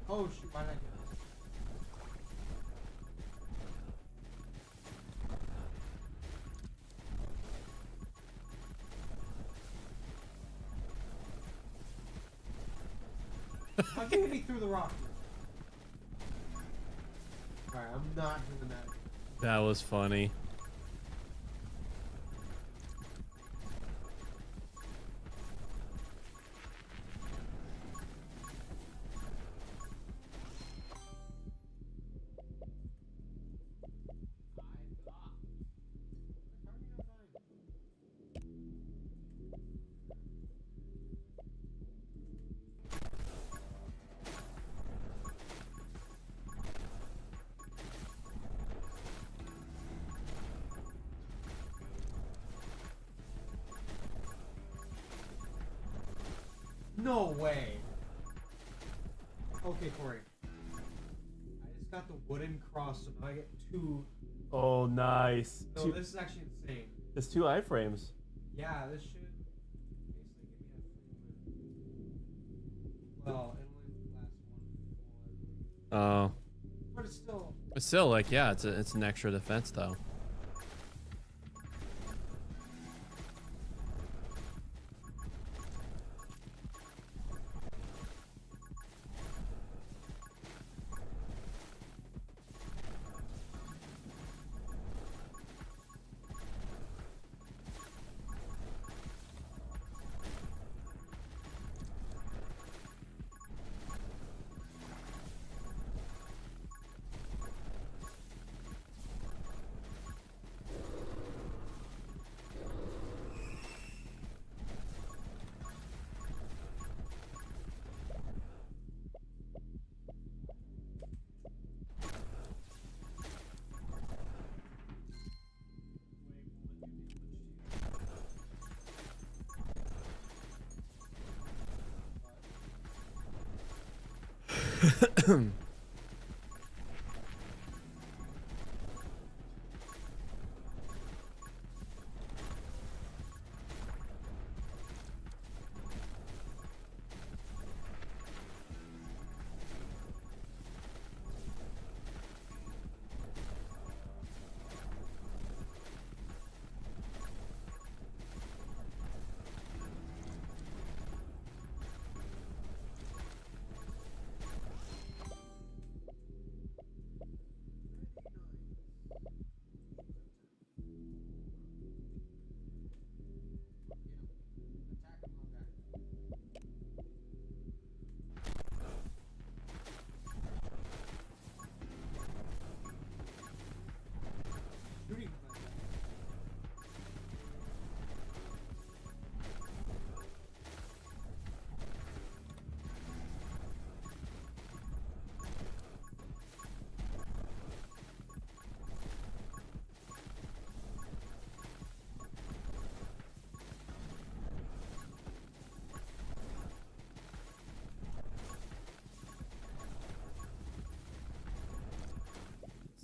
[SPEAKER 2] Oh shoot! Why did I do that? How can you hit me through the rock? Alright, I'm not doing that.
[SPEAKER 3] That was funny.
[SPEAKER 2] No way. Okay, Corey. I just got the wooden cross, so now I get two.
[SPEAKER 3] Oh, nice.
[SPEAKER 2] No, this is actually insane.
[SPEAKER 3] It's 2 iframes.
[SPEAKER 2] Yeah, this should basically give me a free win. Well, it only lasts one full, I believe.
[SPEAKER 3] Oh.
[SPEAKER 2] But it's still.
[SPEAKER 3] But still, like, yeah, it's an extra defense, though.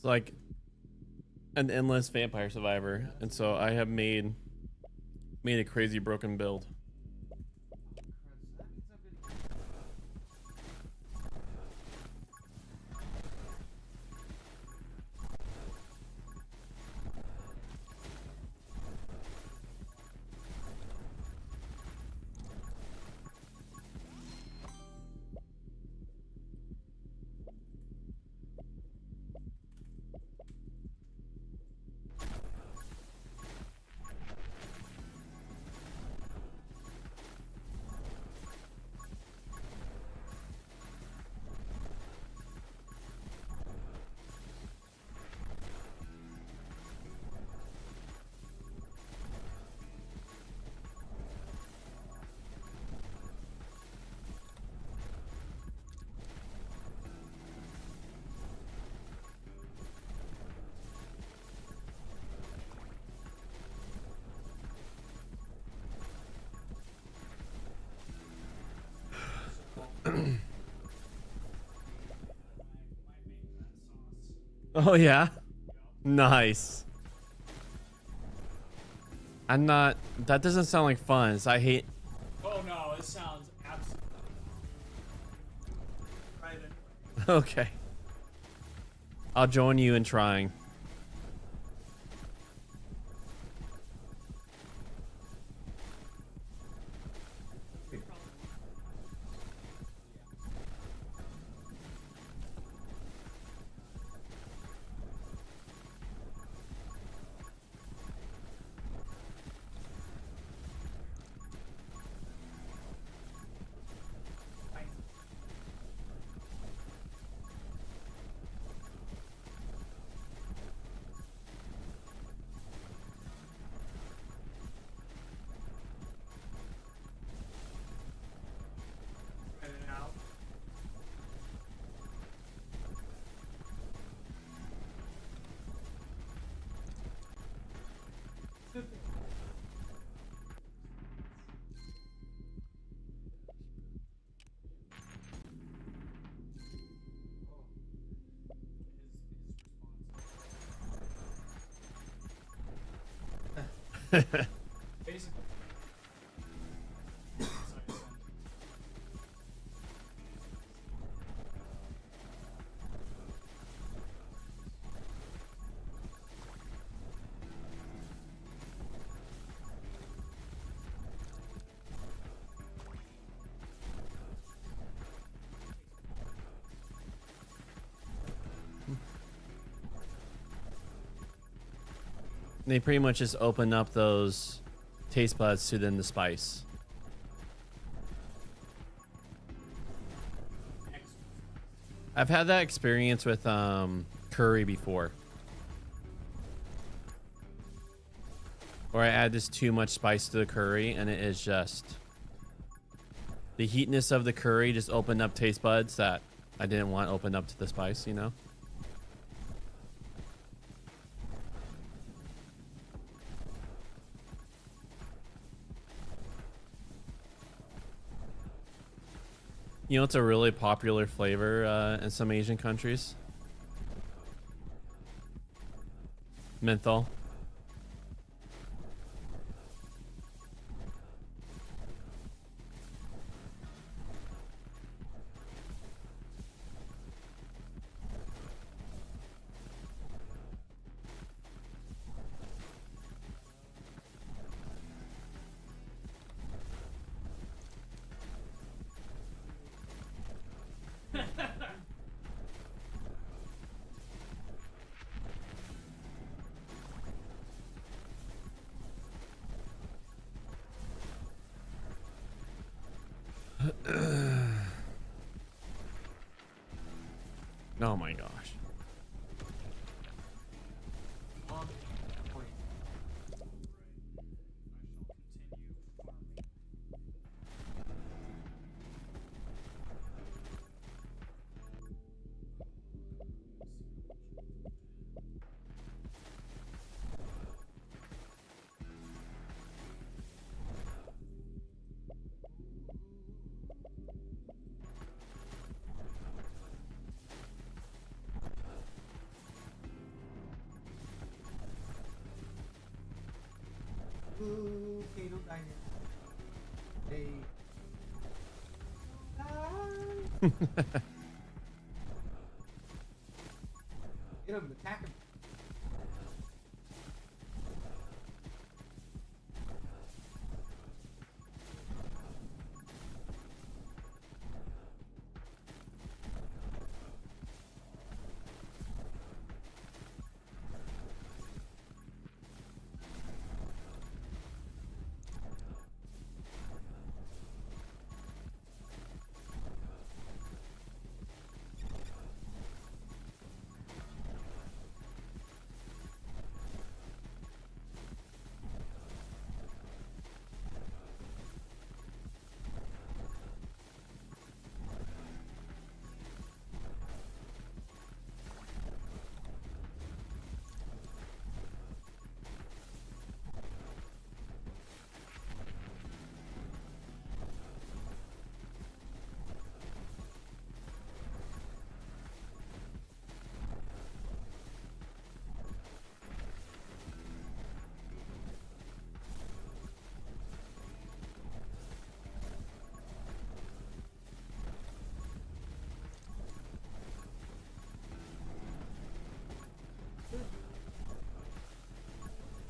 [SPEAKER 3] like an endless vampire survivor, and so I have made a crazy broken build. Oh yeah, nice. I'm not. That doesn't sound like fun. So I hate.
[SPEAKER 5] Oh no, it sounds absolutely. Right.
[SPEAKER 3] Okay. I'll join you in trying.
[SPEAKER 5] Spread it out. Basically.
[SPEAKER 3] They pretty much just open up those taste buds to then the spice. I've had that experience with curry before, where I add just too much spice to the curry, and it is just the heatness of the curry just opened up taste buds that I didn't want opened up to the spice, you know? You know, it's a really popular flavor in some Asian countries. Menthol. Oh my gosh.
[SPEAKER 5] On point.
[SPEAKER 2] Ooh, okay, don't die here. Hey. Get him, attack him.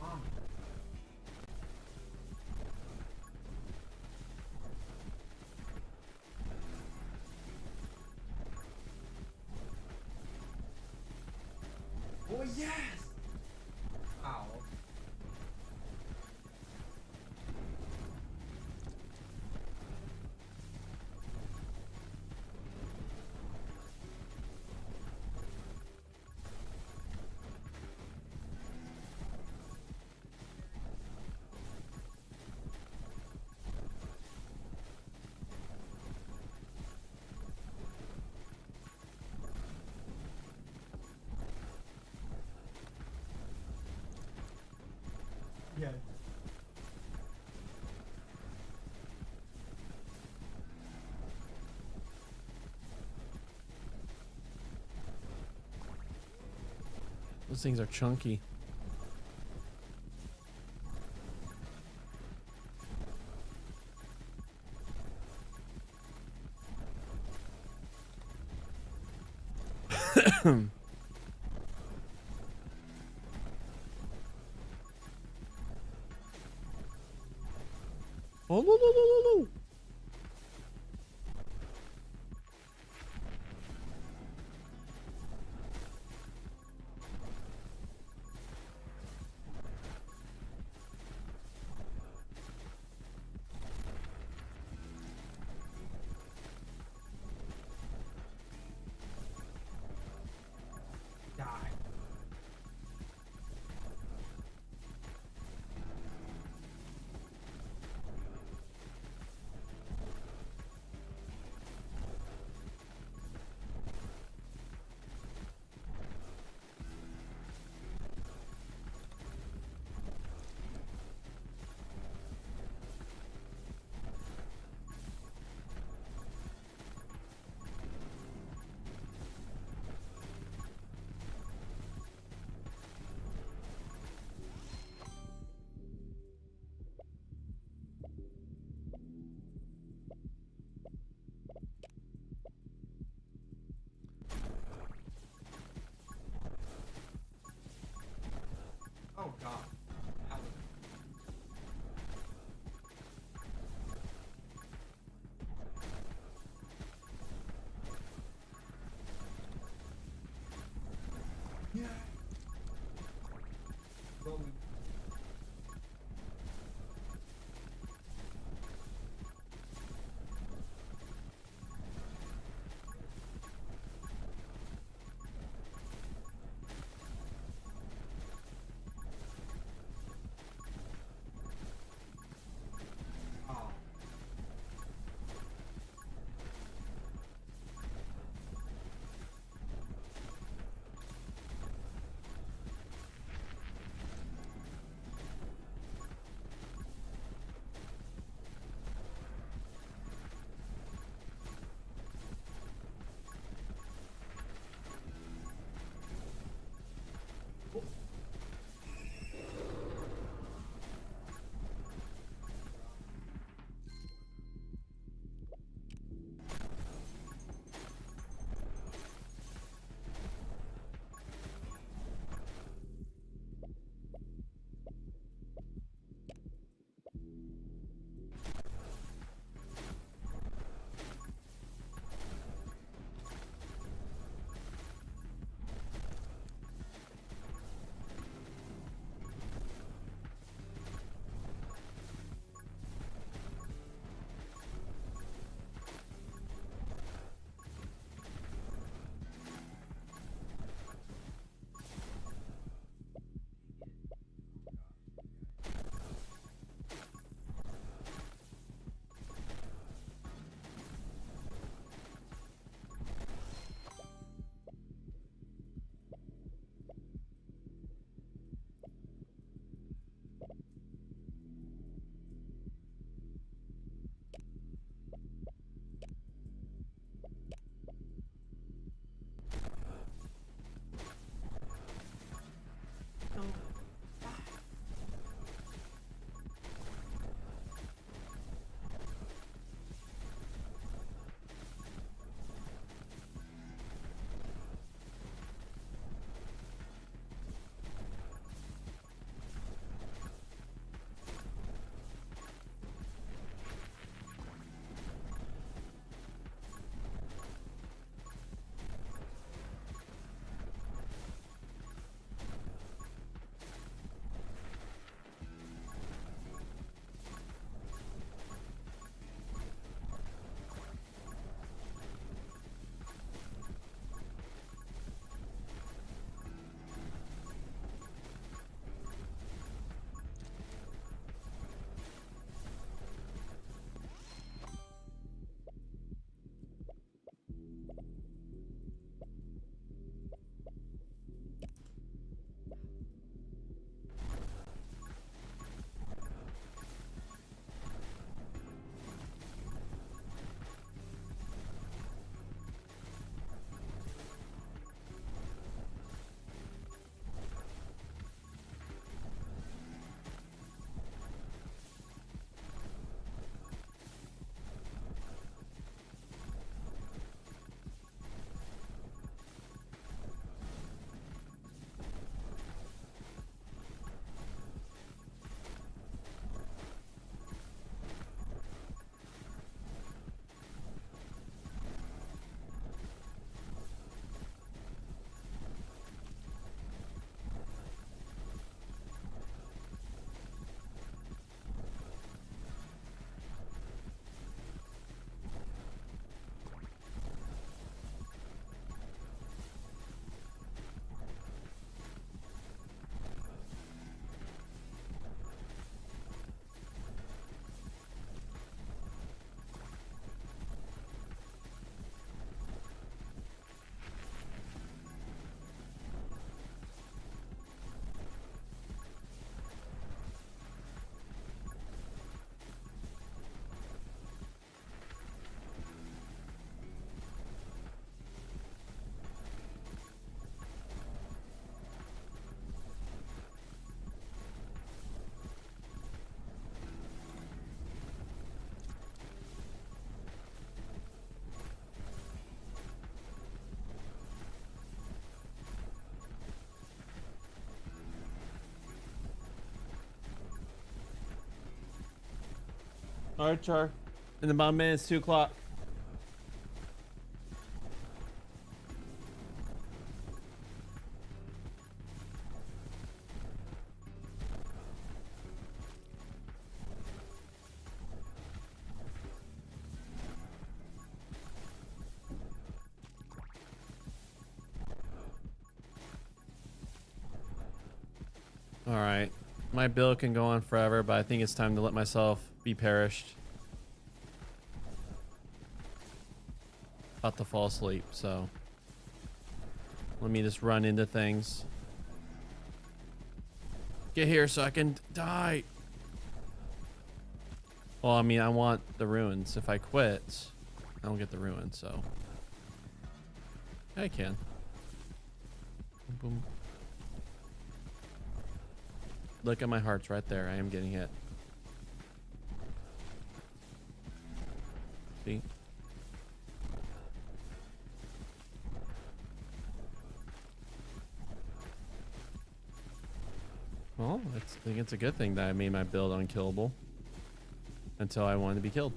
[SPEAKER 2] Mom. Oh yes! Ow. Yeah.
[SPEAKER 3] Those things are chunky. Oh, no, no, no, no, no. All right, Char. In about a minute, it's 2 o'clock. All right. My build can go on forever, but I think it's time to let myself be perished. About to fall asleep, so let me just run into things. Get here so I can die. Well, I mean, I want the ruins. If I quit, I don't get the ruins, so I can. Boom, boom. Look at my hearts right there. I am getting hit. See? Well, I think it's a good thing that I made my build unkillable until I wanted to be killed.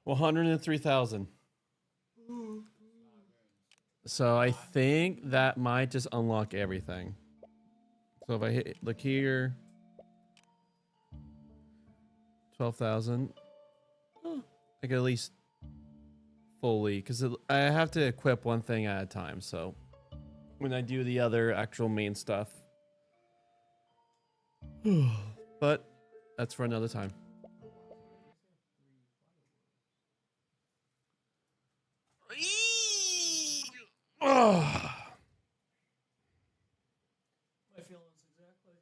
[SPEAKER 3] Well, 103,000. So I think that might just unlock everything. So if I hit, look here, 12,000. I could at least fully, because I have to equip one thing at a time. So when I do the other actual main stuff, but that's for another time. Oh.
[SPEAKER 5] My feelings exactly.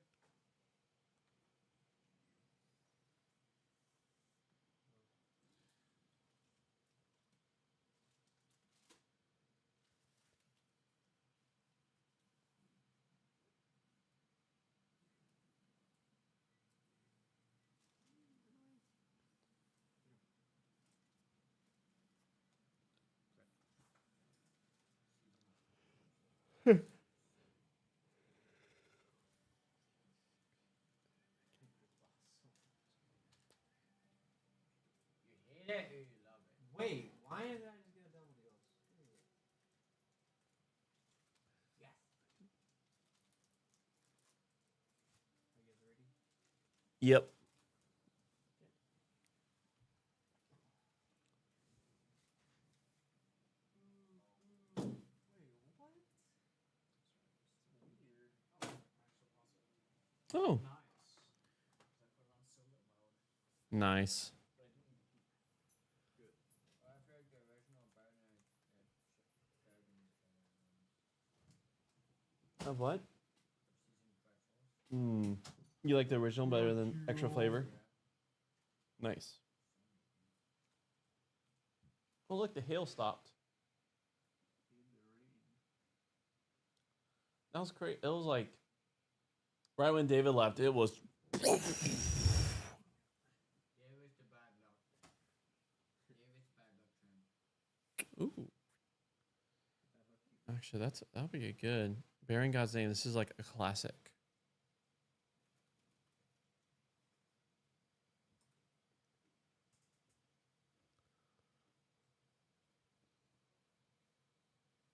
[SPEAKER 6] You hate it or you love it?
[SPEAKER 2] Wait, why did I just get a double deal?
[SPEAKER 6] Yes.
[SPEAKER 2] Are you guys ready?
[SPEAKER 3] Yep. Oh, nice.
[SPEAKER 6] Well, I feel like the original better than Dragon's better than
[SPEAKER 3] Of what?
[SPEAKER 6] season pretzels.
[SPEAKER 3] You like the original better than extra flavor? Nice. Oh, look, the hail stopped. That was great. It was like right when David left, it was.
[SPEAKER 6] Yeah, it was the bad luck. Yeah, it was bad luck time.
[SPEAKER 3] Ooh. Actually, that'll be good. Bearing God's name. This is like a classic.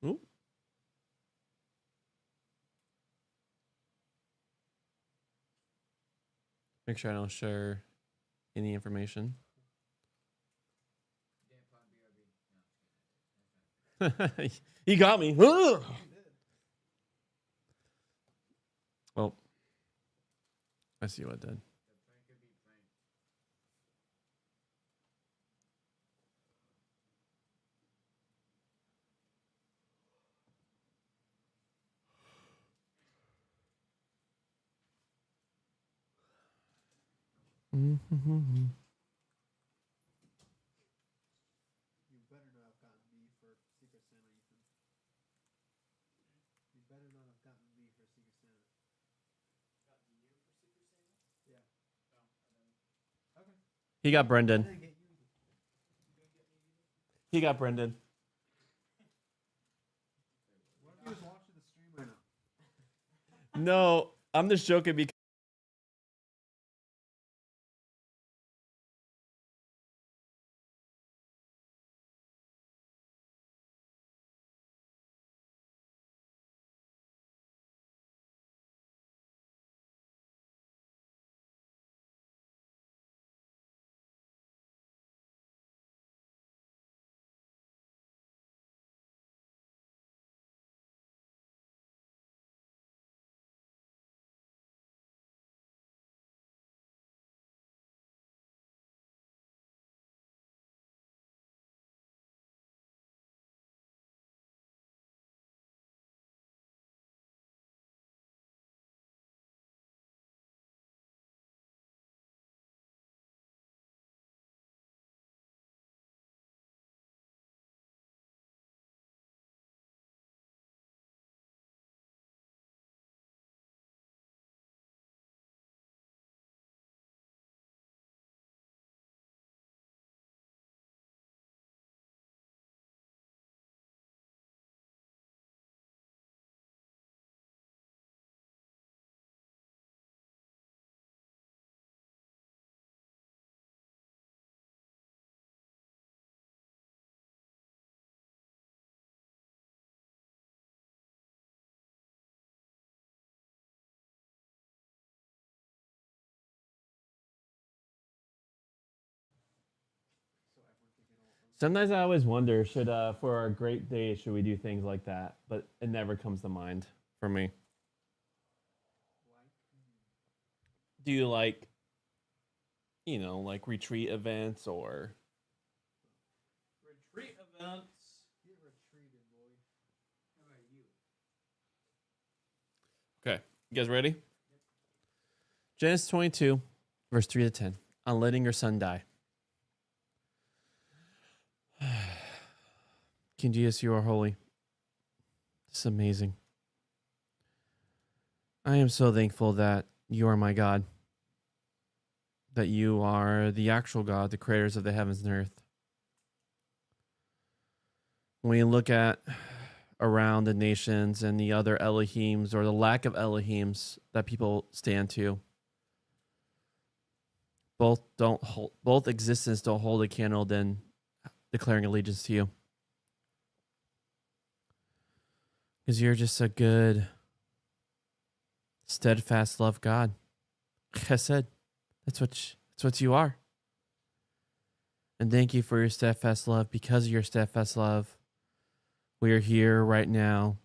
[SPEAKER 3] Ooh. Make sure I don't share any information.
[SPEAKER 6] Didn't find BRB. No, I'm just kidding.
[SPEAKER 3] He got me. Ugh. Well, I see what I did.
[SPEAKER 6] The prank could be pranked.
[SPEAKER 2] You better not have gotten me for Secret Santa, Ethan. You better not have gotten me for Secret Santa. Yeah. Okay.
[SPEAKER 3] He got
[SPEAKER 2] I
[SPEAKER 3] Brendan.
[SPEAKER 2] didn't get you either.
[SPEAKER 3] He got Brendan.
[SPEAKER 2] What if he was watching the stream right now?
[SPEAKER 3] No, I'm just joking because sometimes I always wonder, should for our great day, should we do things like that? But it never comes to mind for me. Do you like, like retreat events or?
[SPEAKER 5] Retreat events.
[SPEAKER 2] Get retreated, boy. How about you?
[SPEAKER 3] Okay, you guys ready? Genesis 22, verse 3 to 10. On letting your son die. King Jesus, you are holy. This is amazing. I am so thankful that you are my God. That you are the actual God, the creators of the heavens and earth. When you look at around the nations and the other Elohims or the lack of Elohims that people stand to, both existence don't hold a candle than declaring allegiance to you. Because you're just a good, steadfast love God. Chesed. That's what you are. And thank you for your steadfast love. Because of your steadfast love, we are here right now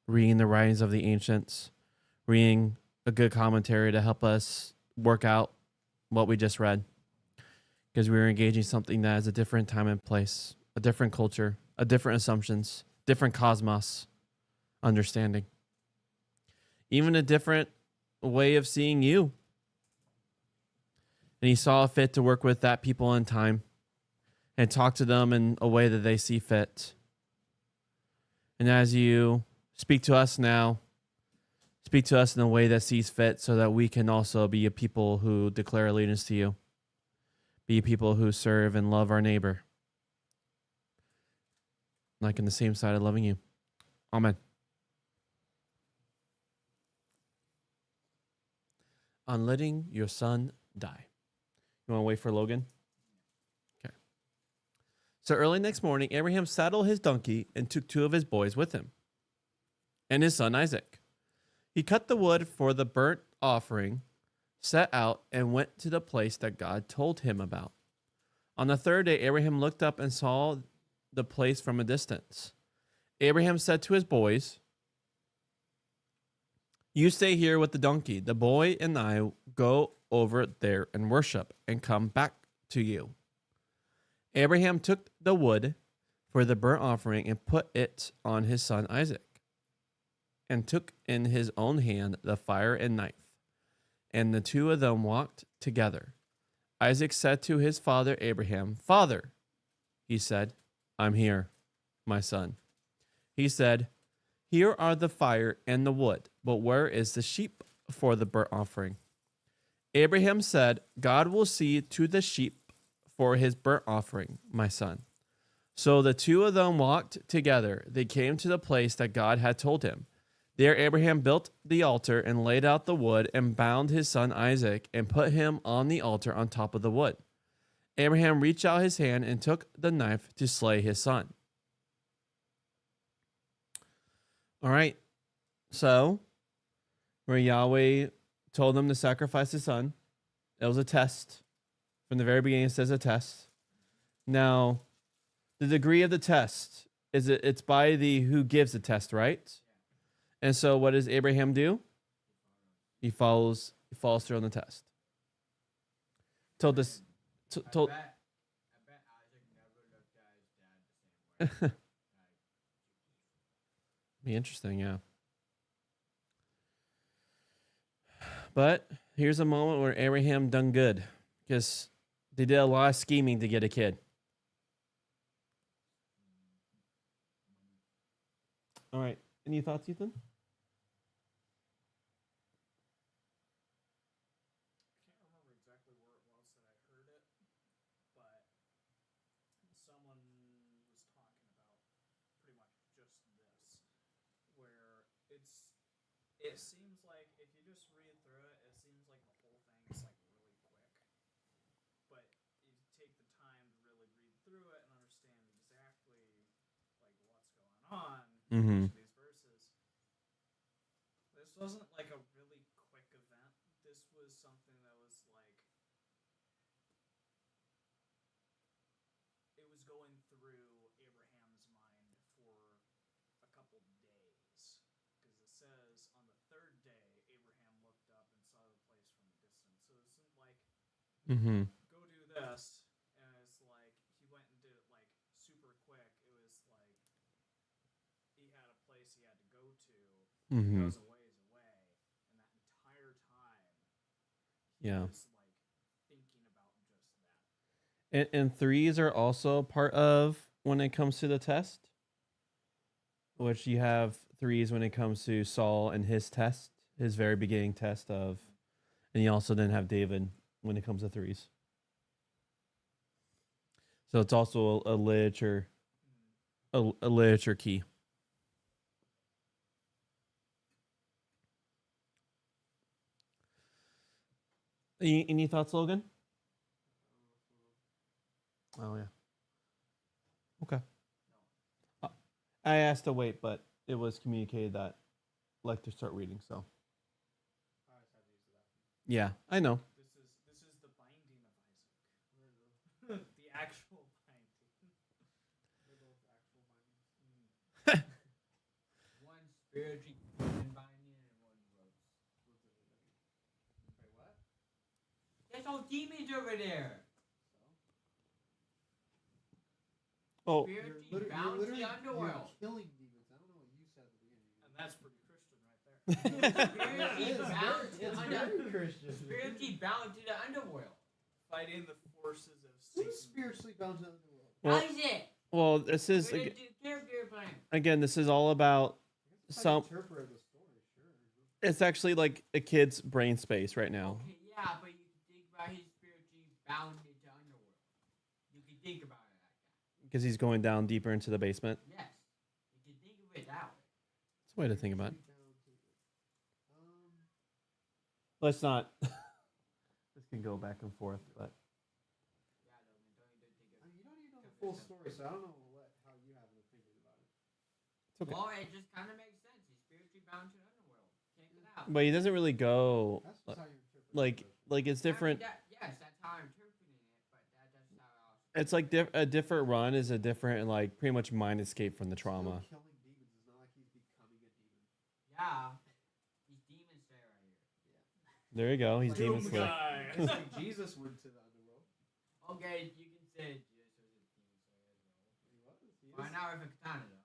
[SPEAKER 3] reading the writings of the ancients, reading a good commentary to help us work out what we just read. Because we are engaging something that is a different time and place, a different culture, a different assumptions, different cosmos understanding. Even a different way of seeing you. And he saw fit to work with that people in time and talk to them in a way that they see fit. And as you speak to us now, speak to us in a way that sees fit so that we can also be a people who declare allegiance to you. Be people who serve and love our neighbor. Like in the same side of loving you. Amen. On letting your son die. You want to wait for Logan? Okay. So early next morning, Abraham saddled his donkey and took two of his boys with him and his son Isaac. He cut the wood for the burnt offering, set out, and went to the place that God told him about. On the third day, Abraham looked up and saw the place from a distance. Abraham said to his boys, "You stay here with the donkey. The boy and I go over there and worship and come back to you." Abraham took the wood for the burnt offering and put it on his son Isaac, and took in his own hand the fire and knife, and the two of them walked together. Isaac said to his father Abraham, "Father," he said. "I'm here, my son." He said, "Here are the fire and the wood, but where is the sheep for the burnt offering?" Abraham said, "God will see to the sheep for his burnt offering, my son." So the two of them walked together. They came to the place that God had told him. There Abraham built the altar and laid out the wood and bound his son Isaac and put him on the altar on top of the wood. Abraham reached out his hand and took the knife to slay his son. All right. So, where Yahweh told them to sacrifice his son, it was a test. From the very beginning, it says a test. Now, the degree of the test is it's by the who gives the test, right? And so, what does Abraham do? He falls through on the test. Told this. Told.
[SPEAKER 6] I bet Isaac never looked at his dad the same way.
[SPEAKER 3] Be interesting, yeah. But here's a moment where Abraham done good because they did a lot of scheming to get a kid. All right. Any thoughts, Ethan?
[SPEAKER 5] I can't remember exactly where it was that I heard it, but someone was talking about pretty much just this, where it seems like if you just read through it, it seems like the whole thing is like really quick, but you take the time to really read through it and understand exactly like what's going on in each of these verses. This wasn't like a really quick event. This was something that was like it was going through Abraham's mind for a couple days, because it says on the third day Abraham looked up and saw the place from a distance. So it isn't like go do this and it's like he went and did it like super quick. It was like he had a place he had to go to. That was a ways away, and that entire time he was like thinking about just that.
[SPEAKER 3] And threes are also part of when it comes to the test, which you have threes when it comes to Saul and his test, his very beginning test of, and you also then have David when it comes to threes. So it's also a literature, a literature key. Any thoughts, Logan? Oh, yeah. Okay. I asked to wait, but it was communicated that I'd like to start reading, so.
[SPEAKER 2] I always have to use that.
[SPEAKER 3] Yeah, I know.
[SPEAKER 5] This is the binding of Isaac. The actual binding.
[SPEAKER 2] They're both actual bindings.
[SPEAKER 6] One spiritually binding and one ropes.
[SPEAKER 2] Wait, what?
[SPEAKER 6] There's all demons over there.
[SPEAKER 3] Oh,
[SPEAKER 6] Spiritually bound to the underworld.
[SPEAKER 2] killing demons. I don't know what you said at the beginning.
[SPEAKER 5] And that's pretty Christian right there.
[SPEAKER 6] Spiritually bound to the underworld.
[SPEAKER 2] Christian.
[SPEAKER 6] Spiritually bound to the underworld.
[SPEAKER 5] Fighting the forces of
[SPEAKER 2] Who's
[SPEAKER 5] Satan.
[SPEAKER 2] spiritually bound to the underworld?
[SPEAKER 3] Well-
[SPEAKER 6] Isaac.
[SPEAKER 3] well, this is,
[SPEAKER 6] We're gonna do character you're playing.
[SPEAKER 3] again, this is all about,
[SPEAKER 2] That's
[SPEAKER 3] Some-
[SPEAKER 2] how you interpret the story, sure.
[SPEAKER 3] it's actually like a kid's brain space right now.
[SPEAKER 6] Okay, yeah, but you can think about his spiritually bound into underworld. You can think about it like that.
[SPEAKER 3] Because he's going down deeper into the basement.
[SPEAKER 6] Yes. You can think of it that way.
[SPEAKER 3] It's a way to think about it.
[SPEAKER 2] Spiritually bound to-
[SPEAKER 3] Let's not. This can go back and forth, but
[SPEAKER 6] Yeah, Logan, don't you think of
[SPEAKER 2] I mean, you don't even know the full story, so I don't know how you have an opinion about it.
[SPEAKER 3] it's okay.
[SPEAKER 6] Well, it just kind of makes sense. He's spiritually bound to the underworld. Can't get out.
[SPEAKER 3] But he doesn't really go
[SPEAKER 2] That's just how you interpret
[SPEAKER 3] like it's
[SPEAKER 6] I mean,
[SPEAKER 3] different.
[SPEAKER 6] yes, that's how I'm interpreting it, but that's how else.
[SPEAKER 3] It's like a different run is a different like pretty much mind escape from the trauma.
[SPEAKER 2] Still killing demons is not like he's becoming a demon.
[SPEAKER 6] Yeah. He's demon slayer right here.
[SPEAKER 3] There you go. He's
[SPEAKER 2] Doom
[SPEAKER 3] demon slayer.
[SPEAKER 5] guy.
[SPEAKER 2] It's like Jesus went to the underworld.
[SPEAKER 6] Okay, you can say Jesus was a demon slayer as well.
[SPEAKER 2] He was. He
[SPEAKER 6] Why
[SPEAKER 2] is.
[SPEAKER 6] not with a katana though?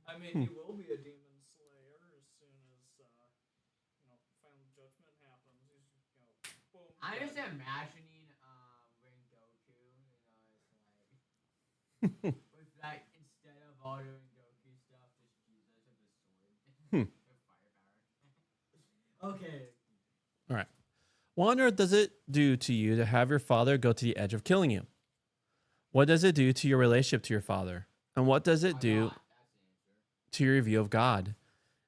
[SPEAKER 5] I mean, he will be a demon slayer as soon as final judgment happens. He's boom.
[SPEAKER 6] I'm just
[SPEAKER 5] dead.
[SPEAKER 6] imagining Rengoku, it's like with like instead of all the Rengoku stuff, just Jesus with a sword. With firepower. Okay.
[SPEAKER 3] What on earth does it do to you to have your father go to the edge of killing you? What does it do to your relationship to your father? And what does it
[SPEAKER 6] Why
[SPEAKER 3] do
[SPEAKER 6] not? That's the answer.
[SPEAKER 3] to your view of God?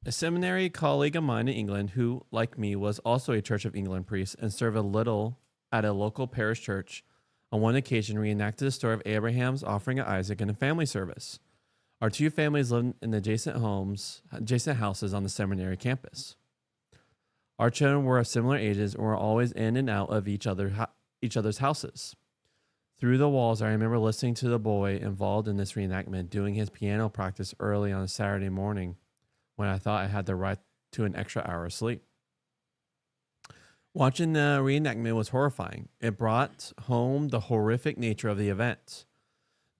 [SPEAKER 3] A seminary colleague of mine in England, who, like me, was also a Church of England priest and served a little at a local parish church, on one occasion reenacted the story of Abraham's offering of Isaac in a family service. Our two families lived in adjacent houses on the seminary campus. Our children were of similar ages and were always in and out of each other's houses. Through the walls, I remember listening to the boy involved in this reenactment doing his piano practice early on a Saturday morning when I thought I had the right to an extra hour of sleep. Watching the reenactment was horrifying. It brought home the horrific nature of the event.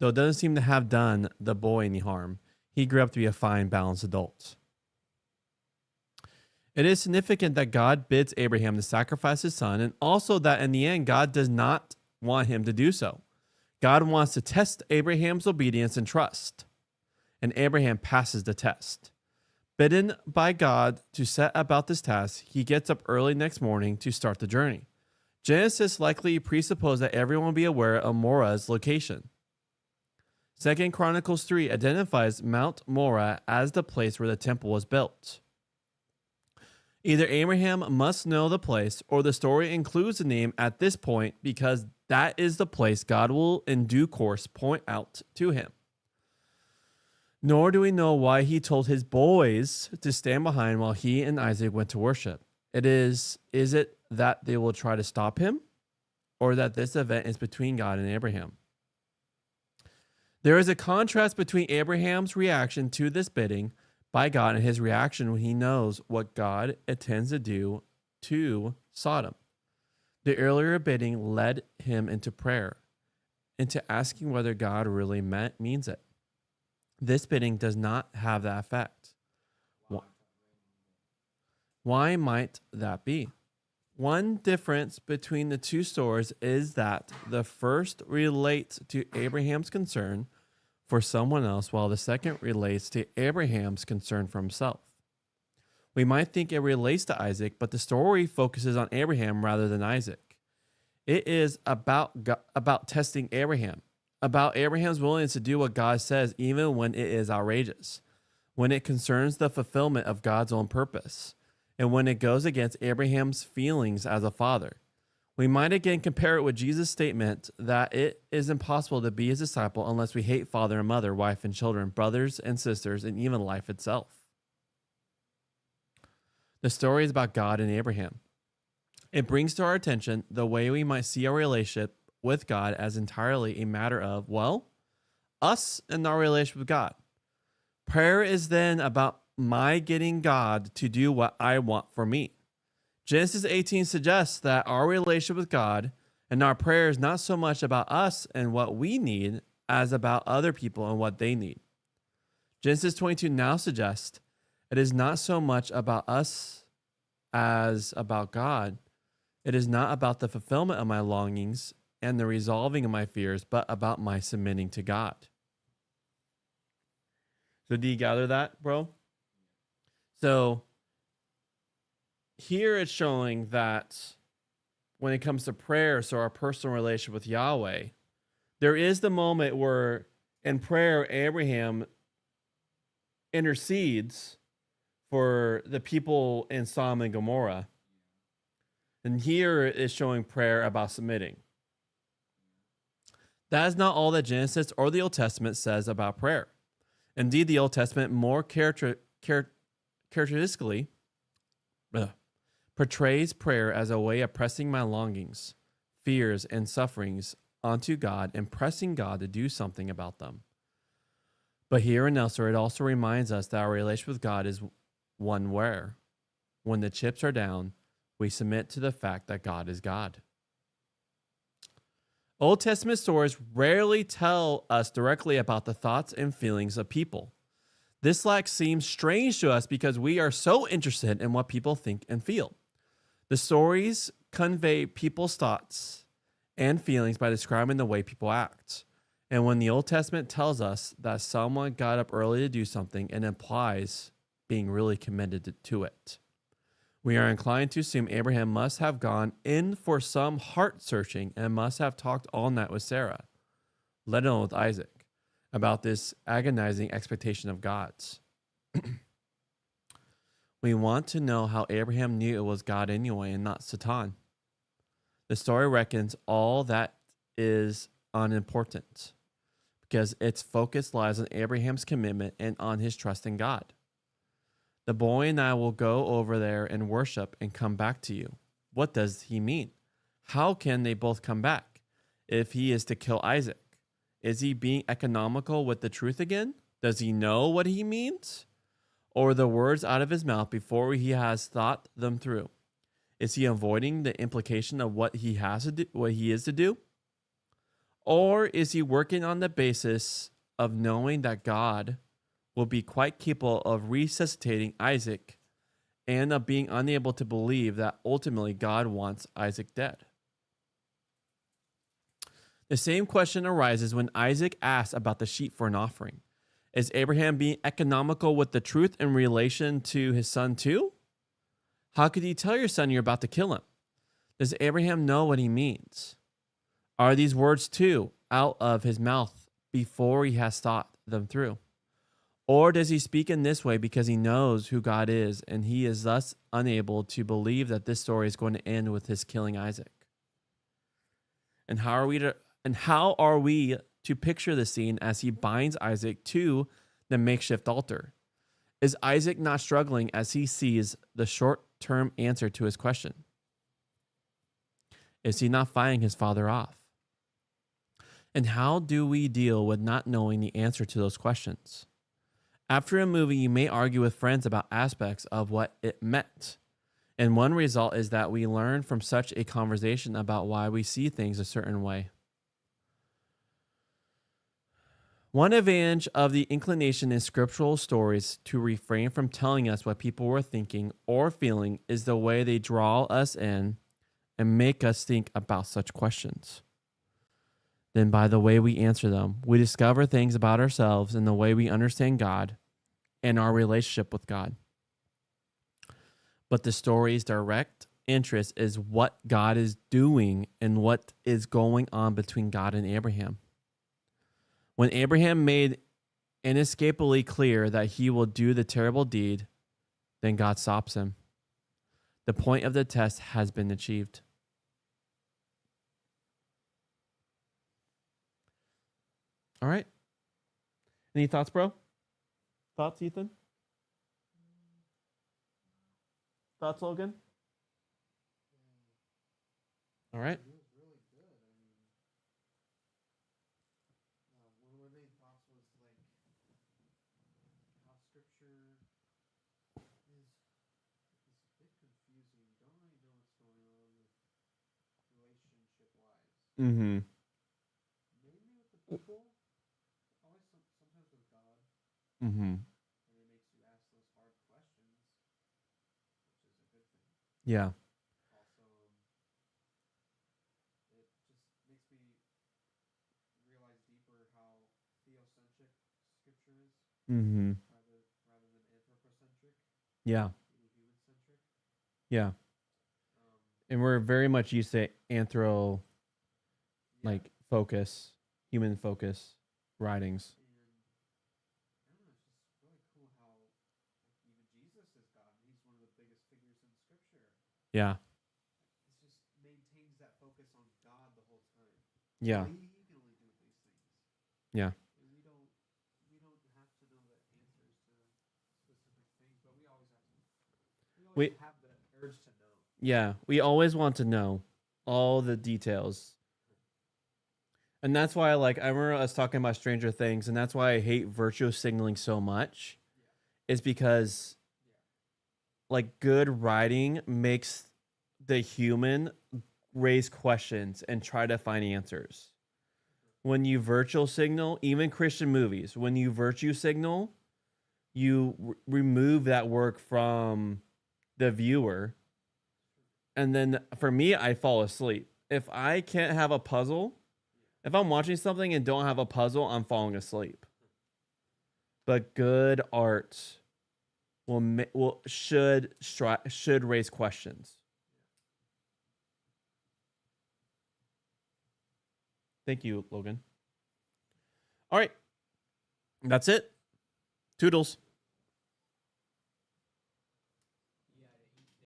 [SPEAKER 3] Though it doesn't seem to have done the boy any harm, he grew up to be a fine, balanced adult. It is significant that God bids Abraham to sacrifice his son, and also that in the end, God does not want him to do so. God wants to test Abraham's obedience and trust, and Abraham passes the test. Bidden by God to set about this task, he gets up early next morning to start the journey. Genesis likely presupposed that everyone will be aware of Morah's location. 2 Chronicles 3 identifies Mount Morah as the place where the temple was built. Either Abraham must know the place, or the story includes the name at this point because that is the place God will in due course point out to him. Nor do we know why he told his boys to stand behind while he and Isaac went to worship. Is it that they will try to stop him, or that this event is between God and Abraham? There is a contrast between Abraham's reaction to this bidding by God and his reaction when he knows what God intends to do to Sodom. The earlier bidding led him into prayer, into asking whether God really means it. This bidding does not have that effect. Why might that be? One difference between the two stories is that the first relates to Abraham's concern for someone else, while the second relates to Abraham's concern for himself. We might think it relates to Isaac, but the story focuses on Abraham rather than Isaac. It is about testing Abraham, about Abraham's willingness to do what God says even when it is outrageous, when it concerns the fulfillment of God's own purpose, and when it goes against Abraham's feelings as a father. We might again compare it with Jesus' statement that it is impossible to be his disciple unless we hate father and mother, wife and children, brothers and sisters, and even life itself. The story is about God and Abraham. It brings to our attention the way we might see our relationship with God as entirely a matter of, well, us and our relationship with God. Prayer is then about my getting God to do what I want for me. Genesis 18 suggests that our relationship with God and our prayer is not so much about us and what we need as about other people and what they need. Genesis 22 now suggests it is not so much about us as about God. It is not about the fulfillment of my longings and the resolving of my fears, but about my submitting to God. So do you gather that, bro? So here it's showing that when it comes to prayer, so our personal relationship with Yahweh, there is the moment where in prayer, Abraham intercedes for the people in Sodom and Gomorrah. And here is showing prayer about submitting. That is not all that Genesis or the Old Testament says about prayer. Indeed, the Old Testament more characteristically portrays prayer as a way of pressing my longings, fears, and sufferings onto God and pressing God to do something about them. But here and elsewhere, it also reminds us that our relationship with God is one where, when the chips are down, we submit to the fact that God is God. Old Testament stories rarely tell us directly about the thoughts and feelings of people. This lack seems strange to us because we are so interested in what people think and feel. The stories convey people's thoughts and feelings by describing the way people act. And when the Old Testament tells us that someone got up early to do something, it implies being really committed to it. We are inclined to assume Abraham must have gone in for some heart searching and must have talked all night with Sarah, let alone with Isaac, about this agonizing expectation of God's. We want to know how Abraham knew it was God anyway and not Satan. The story reckons all that is unimportant because its focus lies on Abraham's commitment and on his trust in God. The boy and I will go over there and worship and come back to you. What does he mean? How can they both come back if he is to kill Isaac? Is he being economical with the truth again? Does he know what he means? Or the words out of his mouth before he has thought them through? Is he avoiding the implication of what he has to do, what he is to do? Or is he working on the basis of knowing that God will be quite capable of resuscitating Isaac and of being unable to believe that ultimately God wants Isaac dead? The same question arises when Isaac asks about the sheep for an offering. Is Abraham being economical with the truth in relation to his son too? How could you tell your son you're about to kill him? Does Abraham know what he means? Are these words too out of his mouth before he has thought them through? Or does he speak in this way because he knows who God is and he is thus unable to believe that this story is going to end with his killing Isaac? And how are we to picture the scene as he binds Isaac to the makeshift altar? Is Isaac not struggling as he sees the short-term answer to his question? Is he not fighting his father off? And how do we deal with not knowing the answer to those questions? After a movie, you may argue with friends about aspects of what it meant. And one result is that we learn from such a conversation about why we see things a certain way. One advantage of the inclination in scriptural stories to refrain from telling us what people were thinking or feeling is the way they draw us in and make us think about such questions. Then by the way we answer them, we discover things about ourselves and the way we understand God and our relationship with God. But the story's direct interest is what God is doing and what is going on between God and Abraham. When Abraham made inescapably clear that he will do the terrible deed, then God stops him. The point of the test has been achieved. All right. Any thoughts, bro? Thoughts, Ethan? Thoughts, Logan? All right.
[SPEAKER 2] It was really good. I mean, one of my main thoughts was like how scripture is a bit confusing. You don't really know what's going on with relationship wise.
[SPEAKER 3] Mm-hmm.
[SPEAKER 2] Mainly with the people, always sometimes with God,
[SPEAKER 3] Mm-hmm.
[SPEAKER 2] and it makes you ask those hard questions, which is a good thing.
[SPEAKER 3] Yeah.
[SPEAKER 2] Also, it just makes me realize deeper how theocentric scripture is
[SPEAKER 3] Mm-hmm.
[SPEAKER 2] rather than anthropocentric,
[SPEAKER 3] Yeah.
[SPEAKER 2] human-centric.
[SPEAKER 3] Yeah.
[SPEAKER 2] Um,
[SPEAKER 3] And we're very much used to anthro,
[SPEAKER 2] yeah.
[SPEAKER 3] like, focus, human focus writings.
[SPEAKER 2] And I don't know, it's just really cool how like, even Jesus is God, and he's one of the biggest figures in scripture.
[SPEAKER 3] Yeah.
[SPEAKER 2] It just maintains that focus on God the whole time.
[SPEAKER 3] Yeah.
[SPEAKER 2] He can only do these things.
[SPEAKER 3] Yeah.
[SPEAKER 2] And we don't have to know the answers to specific things, but we always have the urge to know.
[SPEAKER 3] Yeah. We always want to know all the details. And that's why, like, I remember us talking about Stranger Things, and that's why I hate virtue signaling so much, is because, like, good writing makes the human raise questions and try to find answers. When you virtue signal, even Christian movies, when you virtue signal, you remove that work from the viewer. And then for me, I fall asleep. If I can't have a puzzle, if I'm watching something and don't have a puzzle, I'm falling asleep. But good art should raise questions. Thank you, Logan. All right. That's it. Toodles.